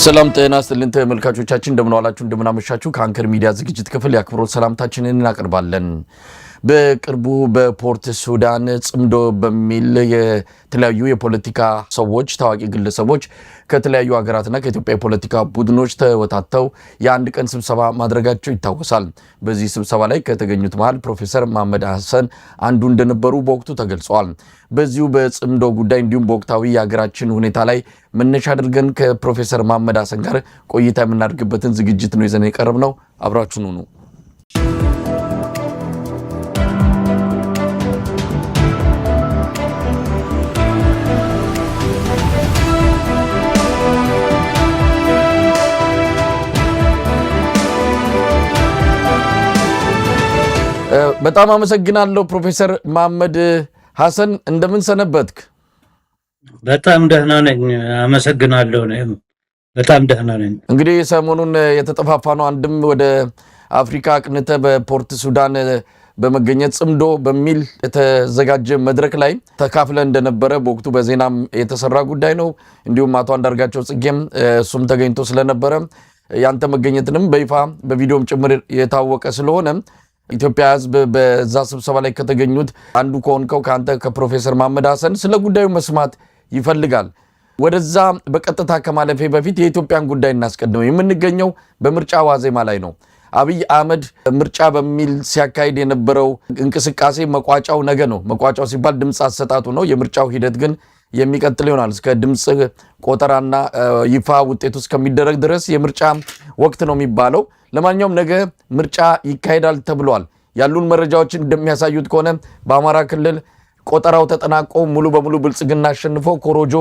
ሰላም ጤና ይስጥልን ተመልካቾቻችን እንደምን ዋላችሁ እንደምን አመሻችሁ ከአንከር ሚዲያ ዝግጅት ክፍል ያክብሮት ሰላምታችንን እናቀርባለን። በቅርቡ በፖርት ሱዳን ጽምዶ በሚል የተለያዩ የፖለቲካ ሰዎች ታዋቂ ግለሰቦች ከተለያዩ ሀገራትና ከኢትዮጵያ የፖለቲካ ቡድኖች ተወታተው የአንድ ቀን ስብሰባ ማድረጋቸው ይታወሳል። በዚህ ስብሰባ ላይ ከተገኙት መሃል ፕሮፌሰር መሐመድ ሐሰን አንዱ እንደነበሩ በወቅቱ ተገልጿል። በዚሁ በጽምዶ ጉዳይ እንዲሁም በወቅታዊ የሀገራችን ሁኔታ ላይ መነሻ አድርገን ከፕሮፌሰር መሐመድ ሐሰን ጋር ቆይታ የምናደርግበትን ዝግጅት ነው ይዘን የቀረብነው። አብራችሁን ሁኑ። በጣም አመሰግናለሁ ፕሮፌሰር መሐመድ ሐሰን፣ እንደምን ሰነበትክ? በጣም ደህና ነኝ፣ አመሰግናለሁ። እኔም በጣም ደህና ነኝ። እንግዲህ ሰሞኑን የተጠፋፋ ነው አንድም ወደ አፍሪካ አቅንተ በፖርት ሱዳን በመገኘት ጽምዶ በሚል የተዘጋጀ መድረክ ላይ ተካፍለ እንደነበረ በወቅቱ በዜናም የተሰራ ጉዳይ ነው። እንዲሁም አቶ አንዳርጋቸው ጽጌም እሱም ተገኝቶ ስለነበረ ያንተ መገኘትንም በይፋ በቪዲዮም ጭምር የታወቀ ስለሆነ ኢትዮጵያ ሕዝብ በዛ ስብሰባ ላይ ከተገኙት አንዱ ከሆንከው ከአንተ ከፕሮፌሰር መሐመድ ሐሰን ስለ ጉዳዩ መስማት ይፈልጋል። ወደዛ በቀጥታ ከማለፌ በፊት የኢትዮጵያን ጉዳይ እናስቀድመው። የምንገኘው በምርጫ ዋዜማ ላይ ነው። አብይ አህመድ ምርጫ በሚል ሲያካሂድ የነበረው እንቅስቃሴ መቋጫው ነገ ነው። መቋጫው ሲባል ድምፅ አሰጣጡ ነው። የምርጫው ሂደት ግን የሚቀጥል ይሆናል። እስከ ድምፅ ቆጠራና ይፋ ውጤቱ እስከሚደረግ ድረስ የምርጫ ወቅት ነው የሚባለው። ለማንኛውም ነገ ምርጫ ይካሄዳል ተብሏል። ያሉን መረጃዎች እንደሚያሳዩት ከሆነ በአማራ ክልል ቆጠራው ተጠናቆ ሙሉ በሙሉ ብልጽግና አሸንፎ ኮሮጆ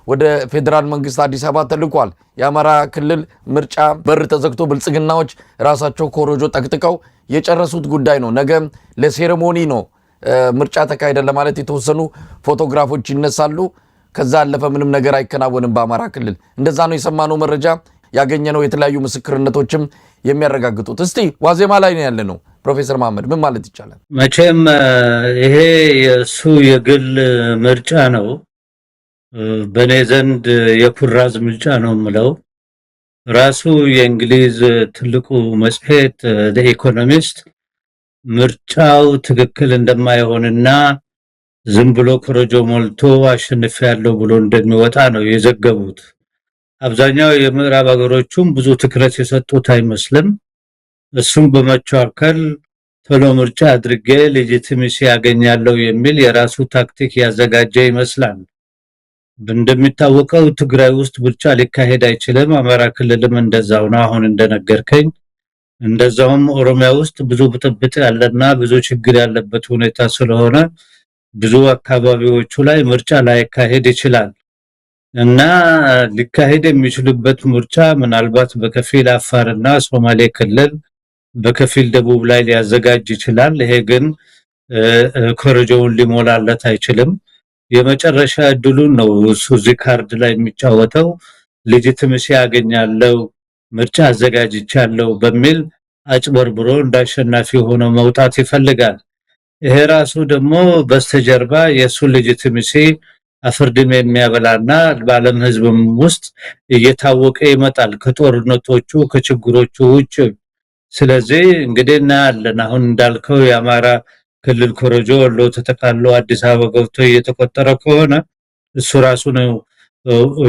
ወደ ፌዴራል መንግስት አዲስ አበባ ተልኳል። የአማራ ክልል ምርጫ በር ተዘግቶ ብልጽግናዎች ራሳቸው ኮሮጆ ጠቅጥቀው የጨረሱት ጉዳይ ነው። ነገ ለሴሬሞኒ ነው ምርጫ ተካሄደ ለማለት የተወሰኑ ፎቶግራፎች ይነሳሉ። ከዛ አለፈ ምንም ነገር አይከናወንም በአማራ ክልል። እንደዛ ነው የሰማነው መረጃ ያገኘነው፣ የተለያዩ ምስክርነቶችም የሚያረጋግጡት። እስቲ ዋዜማ ላይ ነው ያለነው። ፕሮፌሰር መሐመድ ምን ማለት ይቻላል? መቼም ይሄ የሱ የግል ምርጫ ነው። በኔ ዘንድ የኩራዝ ምርጫ ነው የምለው። ራሱ የእንግሊዝ ትልቁ መጽሔት ዘ ኢኮኖሚስት ምርጫው ትክክል እንደማይሆንና ዝም ብሎ ኮረጆ ሞልቶ አሸንፊያለሁ ብሎ እንደሚወጣ ነው የዘገቡት። አብዛኛው የምዕራብ ሀገሮችም ብዙ ትኩረት የሰጡት አይመስልም። እሱም በመቻከል ቶሎ ምርጫ አድርጌ ሌጂቲሜሲ ያገኛለሁ የሚል የራሱ ታክቲክ ያዘጋጀ ይመስላል። እንደሚታወቀው ትግራይ ውስጥ ምርጫ ሊካሄድ አይችልም። አማራ ክልልም እንደዛው ነው አሁን እንደነገርከኝ። እንደዛውም ኦሮሚያ ውስጥ ብዙ ብጥብጥ ያለና ብዙ ችግር ያለበት ሁኔታ ስለሆነ ብዙ አካባቢዎቹ ላይ ምርጫ ላይካሄድ ይችላል እና ሊካሄድ የሚችልበት ምርጫ ምናልባት በከፊል አፋርና ሶማሌ ክልል በከፊል ደቡብ ላይ ሊያዘጋጅ ይችላል። ይሄ ግን ኮረጆውን ሊሞላለት አይችልም። የመጨረሻ እድሉን ነው ሱዚ ካርድ ላይ የሚጫወተው። ሌጂቲሜሲ ያገኛለው ምርጫ አዘጋጅቻለሁ በሚል አጭበርብሮ እንዳሸናፊ ሆኖ መውጣት ይፈልጋል። ይሄ ራሱ ደግሞ በስተጀርባ የሱ ሌጂቲሜሲ አፍርድም የሚያበላና በዓለም ሕዝብም ውስጥ እየታወቀ ይመጣል ከጦርነቶቹ ከችግሮቹ ውጭ። ስለዚህ እንግዲህ እናያለን። አሁን እንዳልከው የአማራ ክልል ኮረጆ ወሎ ተጠቃሎ አዲስ አበባ ገብቶ እየተቆጠረ ከሆነ እሱ ራሱ ነው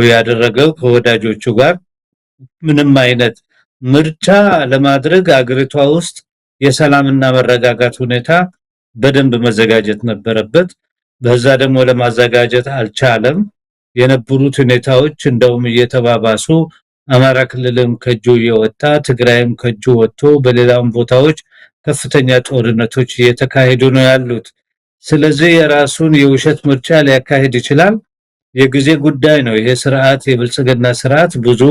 ያደረገው ከወዳጆቹ ጋር። ምንም አይነት ምርጫ ለማድረግ አገሪቷ ውስጥ የሰላምና መረጋጋት ሁኔታ በደንብ መዘጋጀት ነበረበት። በዛ ደግሞ ለማዘጋጀት አልቻለም። የነበሩት ሁኔታዎች እንደውም እየተባባሱ አማራ ክልልም ከጁ እየወጣ ትግራይም ከጁ ወጥቶ በሌላም ቦታዎች ከፍተኛ ጦርነቶች እየተካሄዱ ነው ያሉት። ስለዚህ የራሱን የውሸት ምርጫ ሊያካሂድ ይችላል። የጊዜ ጉዳይ ነው። ይሄ ስርዓት የብልጽግና ስርዓት ብዙ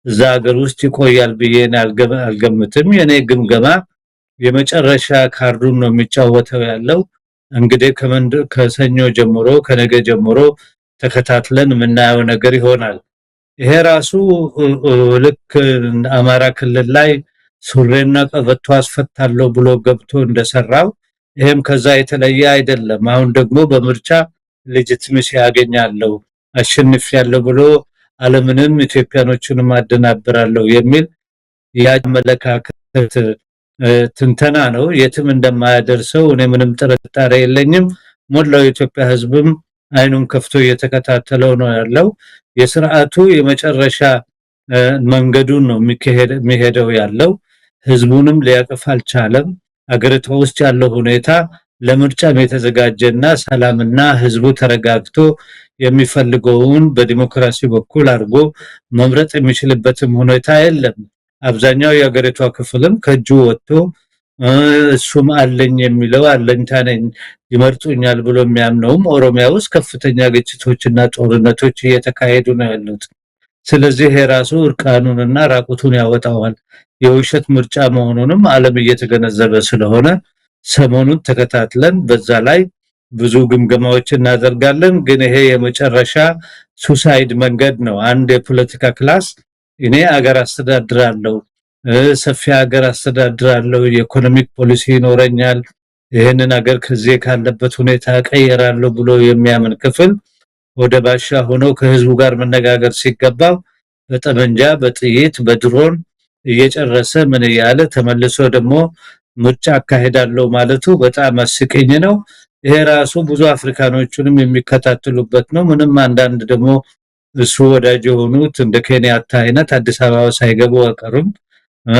እዛ ሀገር ውስጥ ይቆያል ብዬ አልገምትም። የኔ ግምገማ የመጨረሻ ካርዱን ነው የሚጫወተው ያለው። እንግዲህ ከሰኞ ጀምሮ ከነገ ጀምሮ ተከታትለን የምናየው ነገር ይሆናል። ይሄ ራሱ ልክ አማራ ክልል ላይ ሱሬና ቀበቶ አስፈታለሁ ብሎ ገብቶ እንደሰራው ይሄም ከዛ የተለየ አይደለም። አሁን ደግሞ በምርጫ ሌጂቲሜሲ ያገኛለው አሸንፊያለሁ ብሎ ዓለምንም ኢትዮጵያኖችንም አደናብራለሁ የሚል ያመለካከት ትንተና ነው። የትም እንደማያደርሰው እኔ ምንም ጥርጣሬ የለኝም። ሞላው የኢትዮጵያ ህዝብም አይኑን ከፍቶ እየተከታተለው ነው ያለው። የሥርዓቱ የመጨረሻ መንገዱን ነው የሚሄደው ያለው። ህዝቡንም ሊያቅፍ አልቻለም። አገሪቷ ውስጥ ያለው ሁኔታ ለምርጫም የተዘጋጀና ሰላምና ህዝቡ ተረጋግቶ የሚፈልገውን በዲሞክራሲ በኩል አድርጎ መምረጥ የሚችልበትም ሁኔታ የለም። አብዛኛው የአገሪቷ ክፍልም ከእጁ ወጥቶ እሱም አለኝ የሚለው አለኝታ ነኝ ይመርጡኛል ብሎ የሚያምነውም ኦሮሚያ ውስጥ ከፍተኛ ግጭቶችና ጦርነቶች እየተካሄዱ ነው ያሉት። ስለዚህ የራሱ እርቃኑንና ራቁቱን ያወጣዋል። የውሸት ምርጫ መሆኑንም ዓለም እየተገነዘበ ስለሆነ ሰሞኑን ተከታትለን በዛ ላይ ብዙ ግምገማዎች እናደርጋለን። ግን ይሄ የመጨረሻ ሱሳይድ መንገድ ነው። አንድ የፖለቲካ ክላስ እኔ አገር አስተዳድራለሁ፣ ሰፊ ሀገር አስተዳድራለሁ፣ የኢኮኖሚክ ፖሊሲ ይኖረኛል፣ ይሄንን ሀገር ከዚህ ካለበት ሁኔታ ቀየራለሁ ብሎ የሚያምን ክፍል ወደ ባሻ ሆኖ ከህዝቡ ጋር መነጋገር ሲገባው በጠመንጃ በጥይት በድሮን እየጨረሰ ምን ያለ ተመልሶ ደግሞ ምርጫ አካሄዳለሁ ማለቱ በጣም አስቂኝ ነው። ይሄ ራሱ ብዙ አፍሪካኖችንም የሚከታተሉበት ነው። ምንም አንዳንድ ደግሞ እሱ ወዳጅ የሆኑት እንደ ኬንያታ አይነት አዲስ አበባ ሳይገቡ አቀሩም።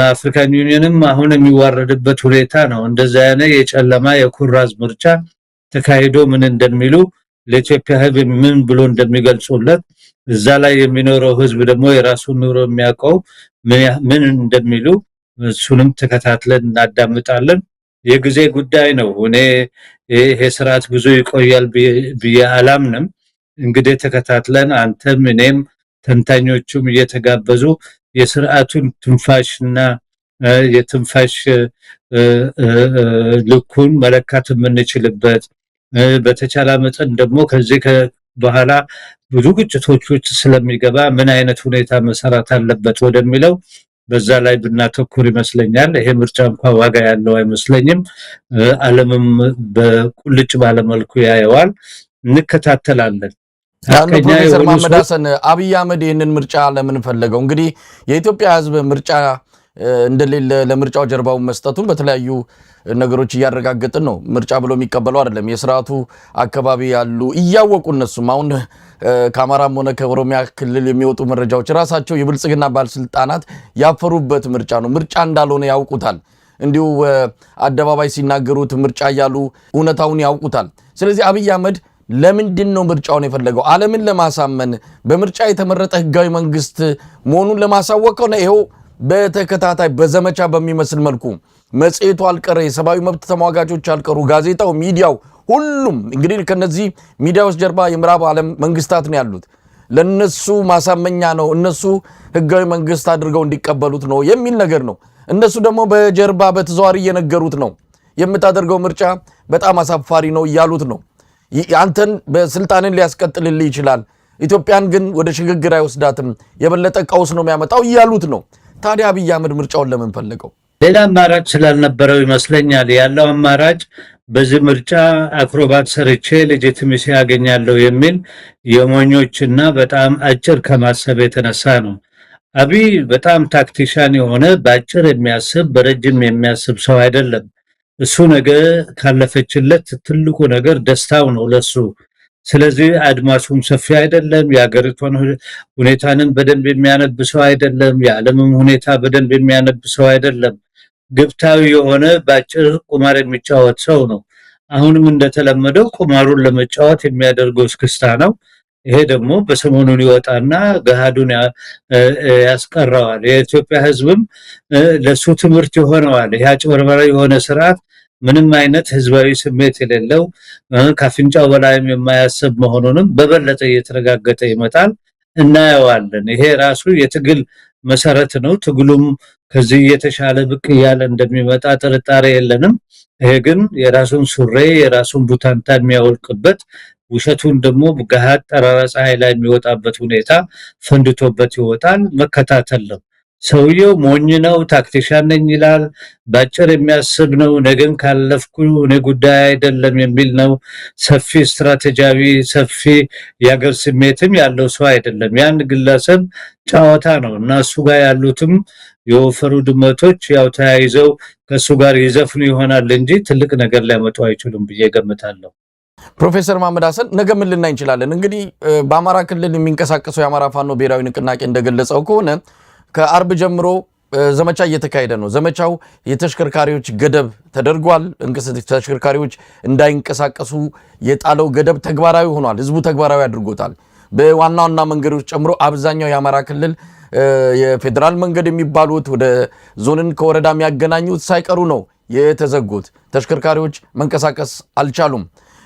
አፍሪካን ዩኒየንም አሁን የሚዋረድበት ሁኔታ ነው። እንደዛ ያለ የጨለማ የኩራዝ ምርጫ ተካሂዶ ምን እንደሚሉ ለኢትዮጵያ ህዝብ ምን ብሎ እንደሚገልጹለት እዛ ላይ የሚኖረው ህዝብ ደግሞ የራሱን ኑሮ የሚያውቀው ምን እንደሚሉ እሱንም ተከታትለን እናዳምጣለን። የጊዜ ጉዳይ ነው። እኔ ይሄ ስርዓት ብዙ ይቆያል ብዬ አላምንም። እንግዲህ ተከታትለን አንተም እኔም ተንታኞቹም እየተጋበዙ የስርዓቱን ትንፋሽና የትንፋሽ ልኩን መለካት የምንችልበት በተቻለ መጠን ደግሞ ከዚህ በኋላ ብዙ ግጭቶች ስለሚገባ ምን አይነት ሁኔታ መሰራት አለበት ወደሚለው በዛ ላይ ብናተኩር ይመስለኛል። ይሄ ምርጫ እንኳን ዋጋ ያለው አይመስለኝም። ዓለምም በቁልጭ ባለመልኩ ያየዋል። እንከታተላለን። ፕሮፌሰር መሐመድ ሐሰን አብይ አህመድ ይህንን ምርጫ ለምን ፈለገው? እንግዲህ የኢትዮጵያ ህዝብ ምርጫ እንደሌለ ለምርጫው ጀርባውን መስጠቱን በተለያዩ ነገሮች እያረጋገጥን ነው። ምርጫ ብሎ የሚቀበለው አይደለም። የስርዓቱ አካባቢ ያሉ እያወቁ እነሱም አሁን ከአማራም ሆነ ከኦሮሚያ ክልል የሚወጡ መረጃዎች ራሳቸው የብልጽግና ባለስልጣናት ያፈሩበት ምርጫ ነው። ምርጫ እንዳልሆነ ያውቁታል። እንዲሁ አደባባይ ሲናገሩት ምርጫ እያሉ እውነታውን ያውቁታል። ስለዚህ አብይ አህመድ ለምንድን ነው ምርጫውን የፈለገው? ዓለምን ለማሳመን በምርጫ የተመረጠ ህጋዊ መንግስት መሆኑን ለማሳወቅ ነው። ይሄው በተከታታይ በዘመቻ በሚመስል መልኩ መጽሔቱ አልቀረ፣ የሰብአዊ መብት ተሟጋቾች አልቀሩ፣ ጋዜጣው፣ ሚዲያው ሁሉም እንግዲህ ከነዚህ ሚዲያዎች ጀርባ የምዕራብ ዓለም መንግስታት ነው ያሉት። ለነሱ ማሳመኛ ነው፣ እነሱ ህጋዊ መንግስት አድርገው እንዲቀበሉት ነው የሚል ነገር ነው። እነሱ ደግሞ በጀርባ በተዘዋሪ እየነገሩት ነው የምታደርገው ምርጫ በጣም አሳፋሪ ነው እያሉት ነው። አንተን በስልጣንን ሊያስቀጥልልህ ይችላል፣ ኢትዮጵያን ግን ወደ ሽግግር አይወስዳትም፣ የበለጠ ቀውስ ነው የሚያመጣው እያሉት ነው። ታዲያ አብይ አህመድ ምርጫውን ለምን ፈለገው? ሌላ አማራጭ ስላልነበረው ይመስለኛል። ያለው አማራጭ በዚህ ምርጫ አክሮባት ሰርቼ ሌጂቲሜሲ ያገኛለሁ የሚል የሞኞችና በጣም አጭር ከማሰብ የተነሳ ነው። አብይ በጣም ታክቲሻን የሆነ በአጭር የሚያስብ በረጅም የሚያስብ ሰው አይደለም። እሱ ነገ ካለፈችለት ትልቁ ነገር ደስታው ነው ለሱ። ስለዚህ አድማሱም ሰፊ አይደለም። የሀገሪቷን ሁኔታንም በደንብ የሚያነብ ሰው አይደለም። የዓለምም ሁኔታ በደንብ የሚያነብ ሰው አይደለም። ግብታዊ የሆነ በአጭር ቁማር የሚጫወት ሰው ነው። አሁንም እንደተለመደው ቁማሩን ለመጫወት የሚያደርገው እስክስታ ነው። ይሄ ደግሞ በሰሞኑን ይወጣና ገሃዱን ያስቀረዋል። የኢትዮጵያ ሕዝብም ለሱ ትምህርት ይሆነዋል። ይሄ አጭበርባሪ የሆነ ስርዓት ምንም አይነት ህዝባዊ ስሜት የሌለው ካፍንጫው በላይም የማያስብ መሆኑንም በበለጠ እየተረጋገጠ ይመጣል፣ እናየዋለን። ይሄ ራሱ የትግል መሰረት ነው። ትግሉም ከዚህ የተሻለ ብቅ እያለ እንደሚመጣ ጥርጣሬ የለንም። ይሄ ግን የራሱን ሱሬ የራሱን ቡታንታ የሚያወልቅበት ውሸቱን ደግሞ ገሃድ ጠራራ ፀሐይ ላይ የሚወጣበት ሁኔታ ፈንድቶበት ይወጣል። መከታተል ነው። ሰውየው ሞኝ ነው፣ ታክቲሻን ነኝ ይላል። ባጭር የሚያስብ ነው። ነገን ካለፍኩ እኔ ጉዳይ አይደለም የሚል ነው። ሰፊ ስትራቴጂያዊ ሰፊ የሀገር ስሜትም ያለው ሰው አይደለም። ያን ግለሰብ ጨዋታ ነው እና እሱ ጋር ያሉትም የወፈሩ ድመቶች ያው ተያይዘው ከሱ ጋር ይዘፍኑ ይሆናል እንጂ ትልቅ ነገር ሊያመጡ አይችሉም ብዬ ገምታለሁ። ፕሮፌሰር መሐመድ ሐሰን ነገ ምን ልናይ እንችላለን? እንግዲህ በአማራ ክልል የሚንቀሳቀሰው የአማራ ፋኖ ብሔራዊ ንቅናቄ እንደገለጸው ከሆነ ከአርብ ጀምሮ ዘመቻ እየተካሄደ ነው። ዘመቻው የተሽከርካሪዎች ገደብ ተደርጓል። ተሽከርካሪዎች እንዳይንቀሳቀሱ የጣለው ገደብ ተግባራዊ ሆኗል። ህዝቡ ተግባራዊ አድርጎታል። በዋና ዋና መንገዶች ጨምሮ አብዛኛው የአማራ ክልል የፌዴራል መንገድ የሚባሉት ወደ ዞንን ከወረዳ የሚያገናኙት ሳይቀሩ ነው የተዘጉት። ተሽከርካሪዎች መንቀሳቀስ አልቻሉም።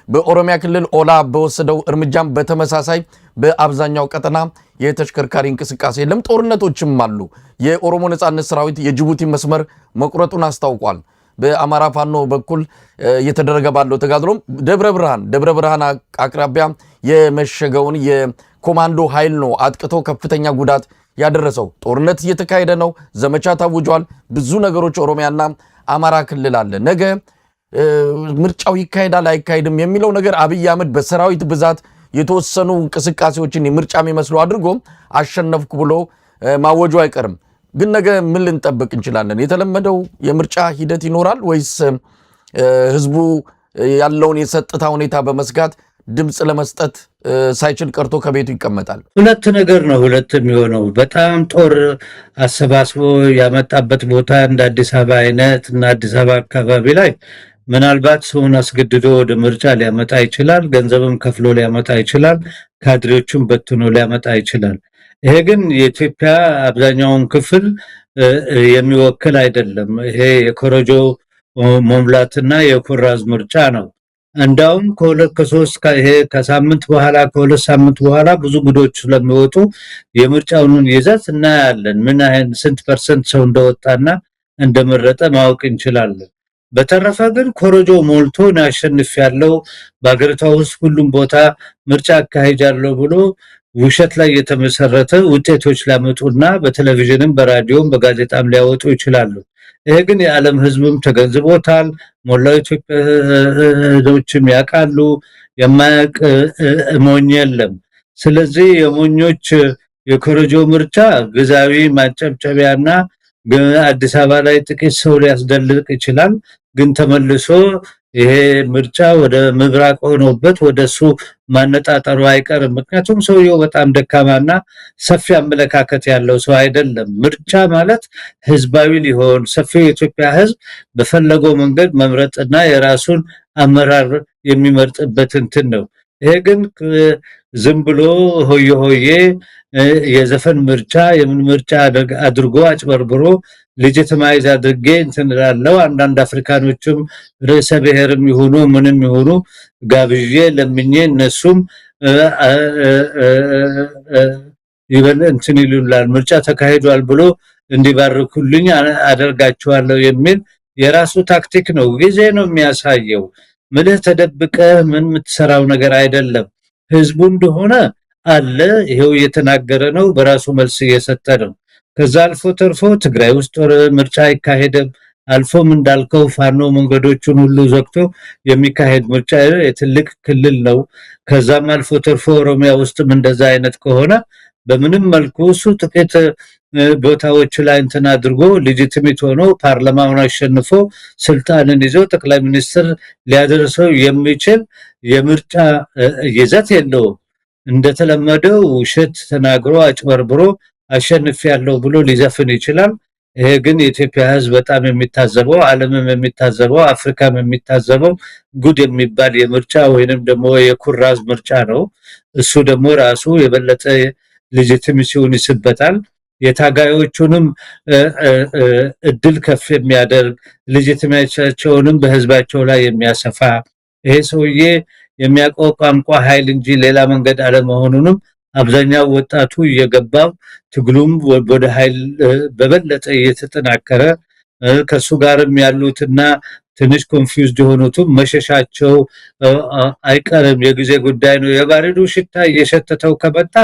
በኦሮሚያ ክልል ኦላ በወሰደው እርምጃም በተመሳሳይ በአብዛኛው ቀጠና የተሽከርካሪ እንቅስቃሴ የለም። ጦርነቶችም አሉ። የኦሮሞ ነጻነት ሰራዊት የጅቡቲ መስመር መቁረጡን አስታውቋል። በአማራ ፋኖ በኩል እየተደረገ ባለው ተጋድሎም ደብረ ብርሃን አቅራቢያ የመሸገውን የኮማንዶ ኃይል ነው አጥቅቶ ከፍተኛ ጉዳት ያደረሰው። ጦርነት እየተካሄደ ነው። ዘመቻ ታውጇል። ብዙ ነገሮች ኦሮሚያና አማራ ክልል አለ። ነገ ምርጫው ይካሄዳል አይካሄድም የሚለው ነገር አብይ አህመድ በሰራዊት ብዛት የተወሰኑ እንቅስቃሴዎችን ምርጫ የሚመስሉ አድርጎ አሸነፍኩ ብሎ ማወጁ አይቀርም። ግን ነገ ምን ልንጠብቅ እንችላለን? የተለመደው የምርጫ ሂደት ይኖራል ወይስ ህዝቡ ያለውን የጸጥታ ሁኔታ በመስጋት ድምፅ ለመስጠት ሳይችል ቀርቶ ከቤቱ ይቀመጣል? ሁለት ነገር ነው። ሁለት የሚሆነው በጣም ጦር አሰባስቦ ያመጣበት ቦታ እንደ አዲስ አበባ አይነት እና አዲስ አበባ አካባቢ ላይ ምናልባት ሰውን አስገድዶ ወደ ምርጫ ሊያመጣ ይችላል። ገንዘብም ከፍሎ ሊያመጣ ይችላል። ካድሬዎቹም በትኖ ሊያመጣ ይችላል። ይሄ ግን የኢትዮጵያ አብዛኛውን ክፍል የሚወክል አይደለም። ይሄ የኮረጆ መሙላትና የኩራዝ ምርጫ ነው። እንዳውም ከሳምንት በኋላ ከሁለት ሳምንት በኋላ ብዙ ጉዶች ስለሚወጡ የምርጫውን ይዘት እናያለን። ምን አይነት ስንት ፐርሰንት ሰው እንደወጣና እንደመረጠ ማወቅ እንችላለን። በተረፈ ግን ኮረጆ ሞልቶ ያሸንፍ ያለው በአገሪቷ ውስጥ ሁሉም ቦታ ምርጫ አካሄጃለሁ ብሎ ውሸት ላይ የተመሰረተ ውጤቶች ሊያመጡና በቴሌቪዥንም በራዲዮም በጋዜጣም ሊያወጡ ይችላሉ። ይሄ ግን የዓለም ሕዝብም ተገንዝቦታል። ሞላው ኢትዮጵያ ሕዝቦችም ያውቃሉ። የማያውቅ ሞኝ የለም። ስለዚህ የሞኞች የኮረጆ ምርጫ ግዛዊ ማጨብጨቢያና አዲስ አበባ ላይ ጥቂት ሰው ሊያስደልቅ ይችላል። ግን ተመልሶ ይሄ ምርጫ ወደ ምብራቅ ሆኖበት ወደሱ ማነጣጠሩ አይቀርም። ምክንያቱም ሰውየው በጣም ደካማና ሰፊ አመለካከት ያለው ሰው አይደለም። ምርጫ ማለት ህዝባዊ ሊሆን ሰፊው የኢትዮጵያ ህዝብ በፈለገው መንገድ መምረጥና የራሱን አመራር የሚመርጥበት እንትን ነው። ይሄ ግን ዝም ብሎ ሆየ ሆየ የዘፈን ምርጫ የምን ምርጫ አድርጎ አጭበርብሮ ሌጂቲማይዝ አድርጌ እንትን እላለሁ። አንዳንድ አፍሪካኖችም ርዕሰ ብሔርም ይሁኑ ምንም ይሁኑ ጋብዤ ለምኜ እነሱም ይበል እንትን ይሉላል። ምርጫ ተካሂዷል ብሎ እንዲባርኩልኝ አደርጋቸዋለሁ የሚል የራሱ ታክቲክ ነው። ጊዜ ነው የሚያሳየው። ምልህ ተደብቀ ምን የምትሰራው ነገር አይደለም። ህዝቡ እንደሆነ አለ ይሄው እየተናገረ ነው። በራሱ መልስ እየሰጠ ነው። ከዛ አልፎ ተርፎ ትግራይ ውስጥ ምርጫ አይካሄድም። አልፎም እንዳልከው ፋኖ መንገዶቹን ሁሉ ዘግቶ የሚካሄድ ምርጫ የትልቅ ክልል ነው። ከዛም አልፎ ተርፎ ኦሮሚያ ውስጥም እንደዛ አይነት ከሆነ በምንም መልኩ እሱ ጥቂት ቦታዎች ላይ እንትን አድርጎ ሌጂቲሜት ሆኖ ፓርላማውን አሸንፎ ስልጣንን ይዞ ጠቅላይ ሚኒስትር ሊያደርሰው የሚችል የምርጫ ይዘት የለውም። እንደተለመደው ውሸት ተናግሮ አጭበርብሮ አሸንፍ ያለው ብሎ ሊዘፍን ይችላል። ይሄ ግን የኢትዮጵያ ሕዝብ በጣም የሚታዘበው ዓለምም የሚታዘበው አፍሪካም የሚታዘበው ጉድ የሚባል የምርጫ ወይንም ደግሞ የኩራዝ ምርጫ ነው። እሱ ደግሞ ራሱ የበለጠ ሌጂቲሜሲውን ይስበታል። የታጋዮቹንም እድል ከፍ የሚያደርግ ሌጂቲሜሲያቸውንም በህዝባቸው ላይ የሚያሰፋ ይሄ ሰውዬ የሚያውቀው ቋንቋ ኃይል እንጂ ሌላ መንገድ አለመሆኑንም አብዛኛው ወጣቱ እየገባው ትግሉም ወደ ኃይል በበለጠ እየተጠናከረ ከሱ ጋርም ያሉትና ትንሽ ኮንፊውዝድ የሆኑትም መሸሻቸው አይቀርም። የጊዜ ጉዳይ ነው። የባሪዱ ሽታ እየሸተተው ከመጣ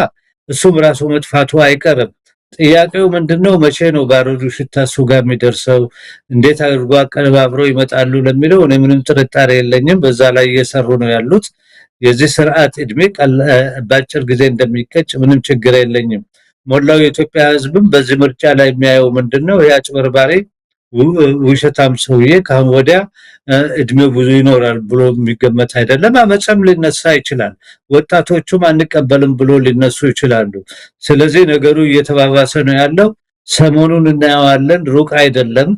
እሱም ራሱ መጥፋቱ አይቀርም። ጥያቄው ምንድነው? መቼ ነው ባሩዱ ሽታ እሱ ጋር የሚደርሰው? እንዴት አድርጎ አቀነባብረው ይመጣሉ ለሚለው እኔ ምንም ጥርጣሬ የለኝም። በዛ ላይ እየሰሩ ነው ያሉት። የዚህ ስርዓት እድሜ በአጭር ጊዜ እንደሚቀጭ ምንም ችግር የለኝም። ሞላው የኢትዮጵያ ህዝብም በዚህ ምርጫ ላይ የሚያየው ምንድነው? ያጭበርባሪ ውሸታም ሰውዬ ካሁን ወዲያ እድሜው ብዙ ይኖራል ብሎ የሚገመት አይደለም። አመፀም ሊነሳ ይችላል። ወጣቶቹም አንቀበልም ብሎ ሊነሱ ይችላሉ። ስለዚህ ነገሩ እየተባባሰ ነው ያለው። ሰሞኑን እናየዋለን፣ ሩቅ አይደለም።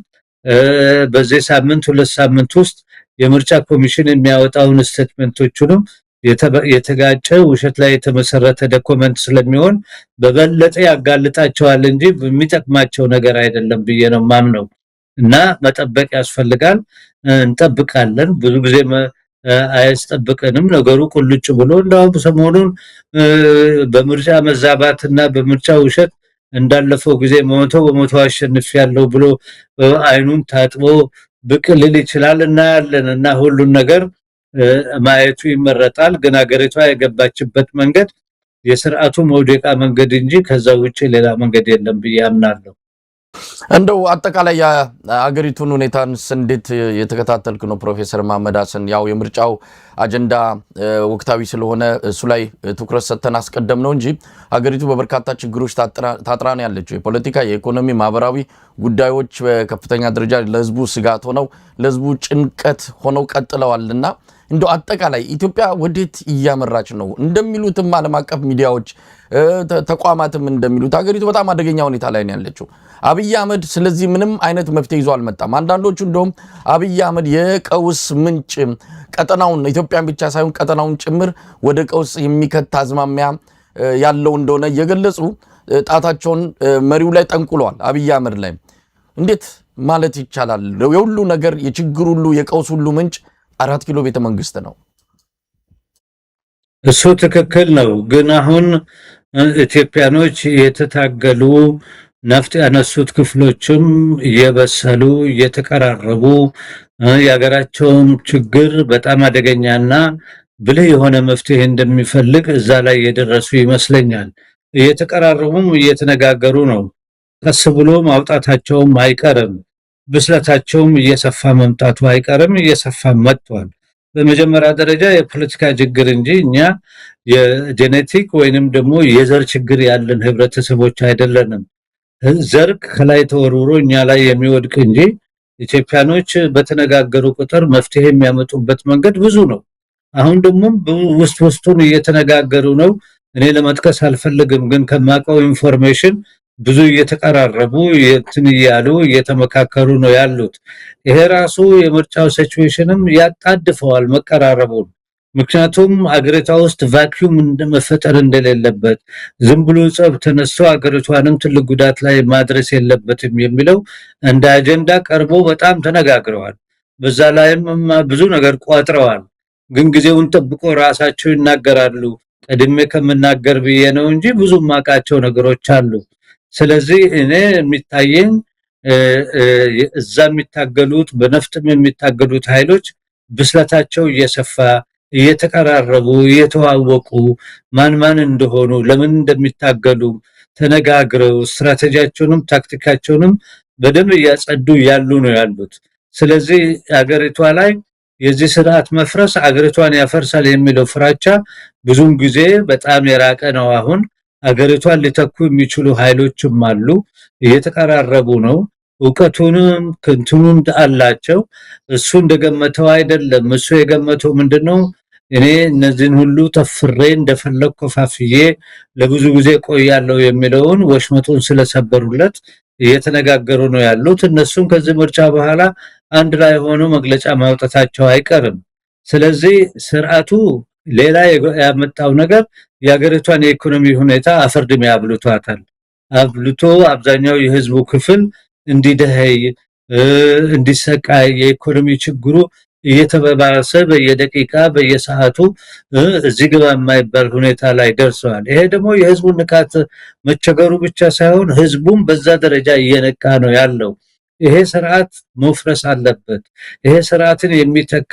በዚህ ሳምንት 2 ሳምንት ውስጥ የምርጫ ኮሚሽን የሚያወጣውን ስቴትመንቶቹንም የተጋጨ ውሸት ላይ የተመሰረተ ዶክመንት ስለሚሆን በበለጠ ያጋልጣቸዋል እንጂ የሚጠቅማቸው ነገር አይደለም ብዬ ነው ማምነው። እና መጠበቅ ያስፈልጋል። እንጠብቃለን። ብዙ ጊዜ አያስጠብቀንም ነገሩ ቁልጭ ብሎ። እንደውም ሰሞኑን በምርጫ መዛባትና በምርጫ ውሸት እንዳለፈው ጊዜ በመቶ አሸንፊያለሁ ብሎ አይኑን ታጥቦ ብቅ ሊል ይችላል። እናያለን እና ሁሉን ነገር ማየቱ ይመረጣል። ግን አገሪቷ የገባችበት መንገድ የስርዓቱ መውደቃ መንገድ እንጂ ከዛ ውጪ ሌላ መንገድ የለም ብዬ አምናለሁ። እንደው አጠቃላይ የአገሪቱን ሁኔታንስ እንዴት የተከታተልክ ነው ፕሮፌሰር መሐመድ ሀሰን? ያው የምርጫው አጀንዳ ወቅታዊ ስለሆነ እሱ ላይ ትኩረት ሰጥተን አስቀደም ነው እንጂ አገሪቱ በበርካታ ችግሮች ታጥራ ነው ያለችው። የፖለቲካ፣ የኢኮኖሚ፣ ማህበራዊ ጉዳዮች በከፍተኛ ደረጃ ለህዝቡ ስጋት ሆነው ለህዝቡ ጭንቀት ሆነው ቀጥለዋልና እንደው አጠቃላይ ኢትዮጵያ ወዴት እያመራች ነው? እንደሚሉትም ዓለም አቀፍ ሚዲያዎች ተቋማትም እንደሚሉት ሀገሪቱ በጣም አደገኛ ሁኔታ ላይ ነው ያለችው። አብይ አህመድ ስለዚህ ምንም አይነት መፍትሄ ይዞ አልመጣም። አንዳንዶቹ እንደውም አብይ አህመድ የቀውስ ምንጭ ቀጠናውን ኢትዮጵያን ብቻ ሳይሆን ቀጠናውን ጭምር ወደ ቀውስ የሚከት አዝማሚያ ያለው እንደሆነ እየገለጹ ጣታቸውን መሪው ላይ ጠንቁለዋል። አብይ አህመድ ላይ እንዴት ማለት ይቻላል? የሁሉ ነገር የችግር ሁሉ የቀውስ ሁሉ ምንጭ 4 ኪሎ ቤተ መንግስት ነው። እሱ ትክክል ነው። ግን አሁን ኢትዮጵያኖች የተታገሉ ነፍጥ ያነሱት ክፍሎችም እየበሰሉ እየተቀራረቡ የሀገራቸውም ችግር በጣም አደገኛና ብልህ የሆነ መፍትሄ እንደሚፈልግ እዛ ላይ የደረሱ ይመስለኛል። እየተቀራረቡም እየተነጋገሩ ነው። ቀስ ብሎ ማውጣታቸውም አይቀርም። ብስለታቸውም እየሰፋ መምጣቱ አይቀርም። እየሰፋ መጥቷል። በመጀመሪያ ደረጃ የፖለቲካ ችግር እንጂ እኛ የጄኔቲክ ወይንም ደግሞ የዘር ችግር ያለን ህብረተሰቦች አይደለንም። ዘር ከላይ ተወርውሮ እኛ ላይ የሚወድቅ እንጂ ኢትዮጵያኖች በተነጋገሩ ቁጥር መፍትሄ የሚያመጡበት መንገድ ብዙ ነው። አሁን ደግሞ ውስጡን እየተነጋገሩ ነው። እኔ ለመጥቀስ አልፈልግም፣ ግን ከማውቀው ኢንፎርሜሽን ብዙ እየተቀራረቡ እያሉ እየተመካከሩ ነው ያሉት። ይሄ ራሱ የምርጫው ሲቹዌሽንም ያጣድፈዋል መቀራረቡን። ምክንያቱም አገሪቷ ውስጥ ቫክዩም መፈጠር እንደሌለበት፣ ዝም ብሎ ጸብ ተነስቶ አገሪቷንም ትልቅ ጉዳት ላይ ማድረስ የለበትም የሚለው እንደ አጀንዳ ቀርቦ በጣም ተነጋግረዋል። በዛ ላይም ብዙ ነገር ቋጥረዋል። ግን ጊዜውን ጠብቆ ራሳቸው ይናገራሉ። ቀድሜ ከምናገር ብዬ ነው እንጂ ብዙ ማቃቸው ነገሮች አሉ። ስለዚህ እኔ የሚታየኝ እዛ የሚታገሉት በነፍጥም የሚታገሉት ኃይሎች ብስለታቸው እየሰፋ እየተቀራረቡ እየተዋወቁ ማን እንደሆኑ ለምን እንደሚታገሉ ተነጋግረው ስትራቴጂያቸውንም ታክቲካቸውንም በደንብ እያጸዱ ያሉ ነው ያሉት። ስለዚህ አገሪቷ ላይ የዚህ ስርዓት መፍረስ አገሪቷን ያፈርሳል የሚለው ፍራቻ ብዙም ጊዜ በጣም የራቀ ነው። አሁን አገሪቷን ሊተኩ የሚችሉ ኃይሎችም አሉ። እየተቀራረቡ ነው። ዕውቀቱንም ክንቱንም አላቸው። እሱ እንደገመተው አይደለም። እሱ የገመተው ምንድነው? እኔ እነዚህን ሁሉ ተፍሬ እንደፈለኩ ከፋፍዬ ለብዙ ጊዜ ቆያለሁ የሚለውን ወሽመጡን ስለሰበሩለት እየተነጋገሩ ነው ያሉት። እነሱም ከዚህ ምርጫ በኋላ አንድ ላይ ሆኖ መግለጫ ማውጣታቸው አይቀርም። ስለዚህ ስርዓቱ ሌላ ያመጣው ነገር የሀገሪቷን የኢኮኖሚ ሁኔታ አፈርድም ያብሉታታል። አብልቶ አብዛኛው የህዝቡ ክፍል እንዲደህይ እንዲሰቃይ የኢኮኖሚ ችግሩ እየተባባሰ በየደቂቃ በየሰዓቱ እዚህ ግባ የማይባል ሁኔታ ላይ ደርሰዋል። ይሄ ደግሞ የህዝቡ ንቃት መቸገሩ ብቻ ሳይሆን ህዝቡም በዛ ደረጃ እየነቃ ነው ያለው። ይሄ ስርዓት መፍረስ አለበት። ይሄ ስርዓትን የሚተካ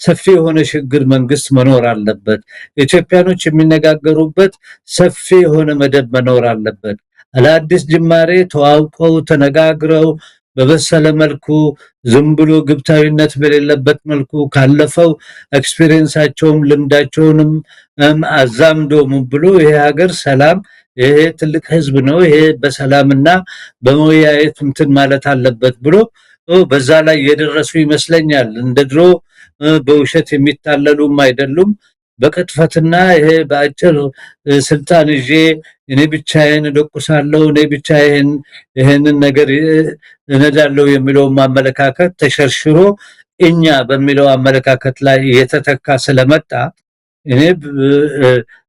ሰፊ የሆነ ሽግግር መንግስት መኖር አለበት። ኢትዮጵያኖች የሚነጋገሩበት ሰፊ የሆነ መደብ መኖር አለበት። ለአዲስ ጅማሬ ተዋውቀው ተነጋግረው በበሰለ መልኩ ዝም ብሎ ግብታዊነት በሌለበት መልኩ ካለፈው ኤክስፒሪየንሳቸውም ልምዳቸውንም አዛምዶም ብሎ ይሄ ሀገር ሰላም ይሄ ትልቅ ህዝብ ነው ይሄ በሰላምና በመወያየት እንትን ማለት አለበት ብሎ በዛ ላይ የደረሱ ይመስለኛል። እንደድሮ በውሸት የሚታለሉም አይደሉም። በቅጥፈትና ይሄ በአጭር ስልጣን ይዤ እኔ ብቻዬን ደቁሳለሁ እኔ ብቻዬን ይሄንን ነገር እነዳለሁ የሚለው ማመለካከት ተሸርሽሮ እኛ በሚለው አመለካከት ላይ የተተካ ስለመጣ እኔ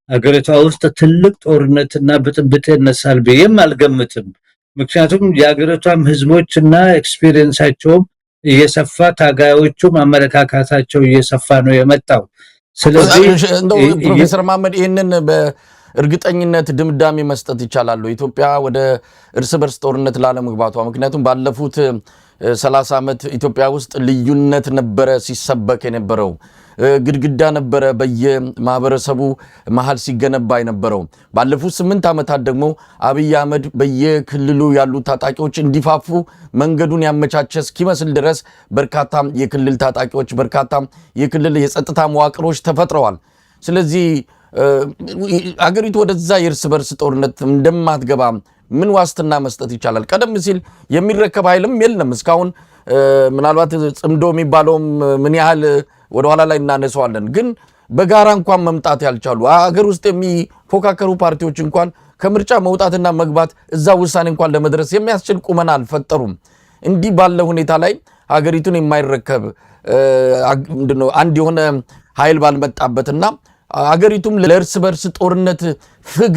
አገሪቷ ውስጥ ትልቅ ጦርነትና ብጥብጥ ይነሳል ብዬም አልገምትም። ምክንያቱም የአገሪቷም ህዝቦችና ኤክስፒሪየንሳቸው እየሰፋ ታጋዮቹም አመለካከታቸው እየሰፋ ነው የመጣው። ስለዚህ ፕሮፌሰር መሐመድ ይህንን በእርግጠኝነት ድምዳሜ መስጠት ይቻላል ኢትዮጵያ ወደ እርስ በርስ ጦርነት ላለመግባቷ? ምክንያቱም ባለፉት 30 ዓመት ኢትዮጵያ ውስጥ ልዩነት ነበረ ሲሰበክ የነበረው ግድግዳ ነበረ በየማህበረሰቡ መሃል ሲገነባ የነበረው። ባለፉት 8 ዓመታት ደግሞ አብይ አህመድ በየክልሉ ያሉ ታጣቂዎች እንዲፋፉ መንገዱን ያመቻቸ እስኪመስል ድረስ በርካታ የክልል ታጣቂዎች በርካታ የክልል የጸጥታ መዋቅሮች ተፈጥረዋል። ስለዚህ አገሪቱ ወደዛ የእርስ በርስ ጦርነት እንደማትገባ ምን ዋስትና መስጠት ይቻላል? ቀደም ሲል የሚረከብ ኃይልም የለም እስካሁን። ምናልባት ጽምዶ የሚባለውም ምን ያህል ወደ ኋላ ላይ እናነሳዋለን። ግን በጋራ እንኳን መምጣት ያልቻሉ አገር ውስጥ የሚፎካከሩ ፓርቲዎች እንኳን ከምርጫ መውጣትና መግባት እዛ ውሳኔ እንኳን ለመድረስ የሚያስችል ቁመና አልፈጠሩም። እንዲህ ባለ ሁኔታ ላይ ሀገሪቱን የማይረከብ ምንድነው አንድ የሆነ ኃይል ባልመጣበትና ሀገሪቱም ለእርስ በርስ ጦርነት ፍግ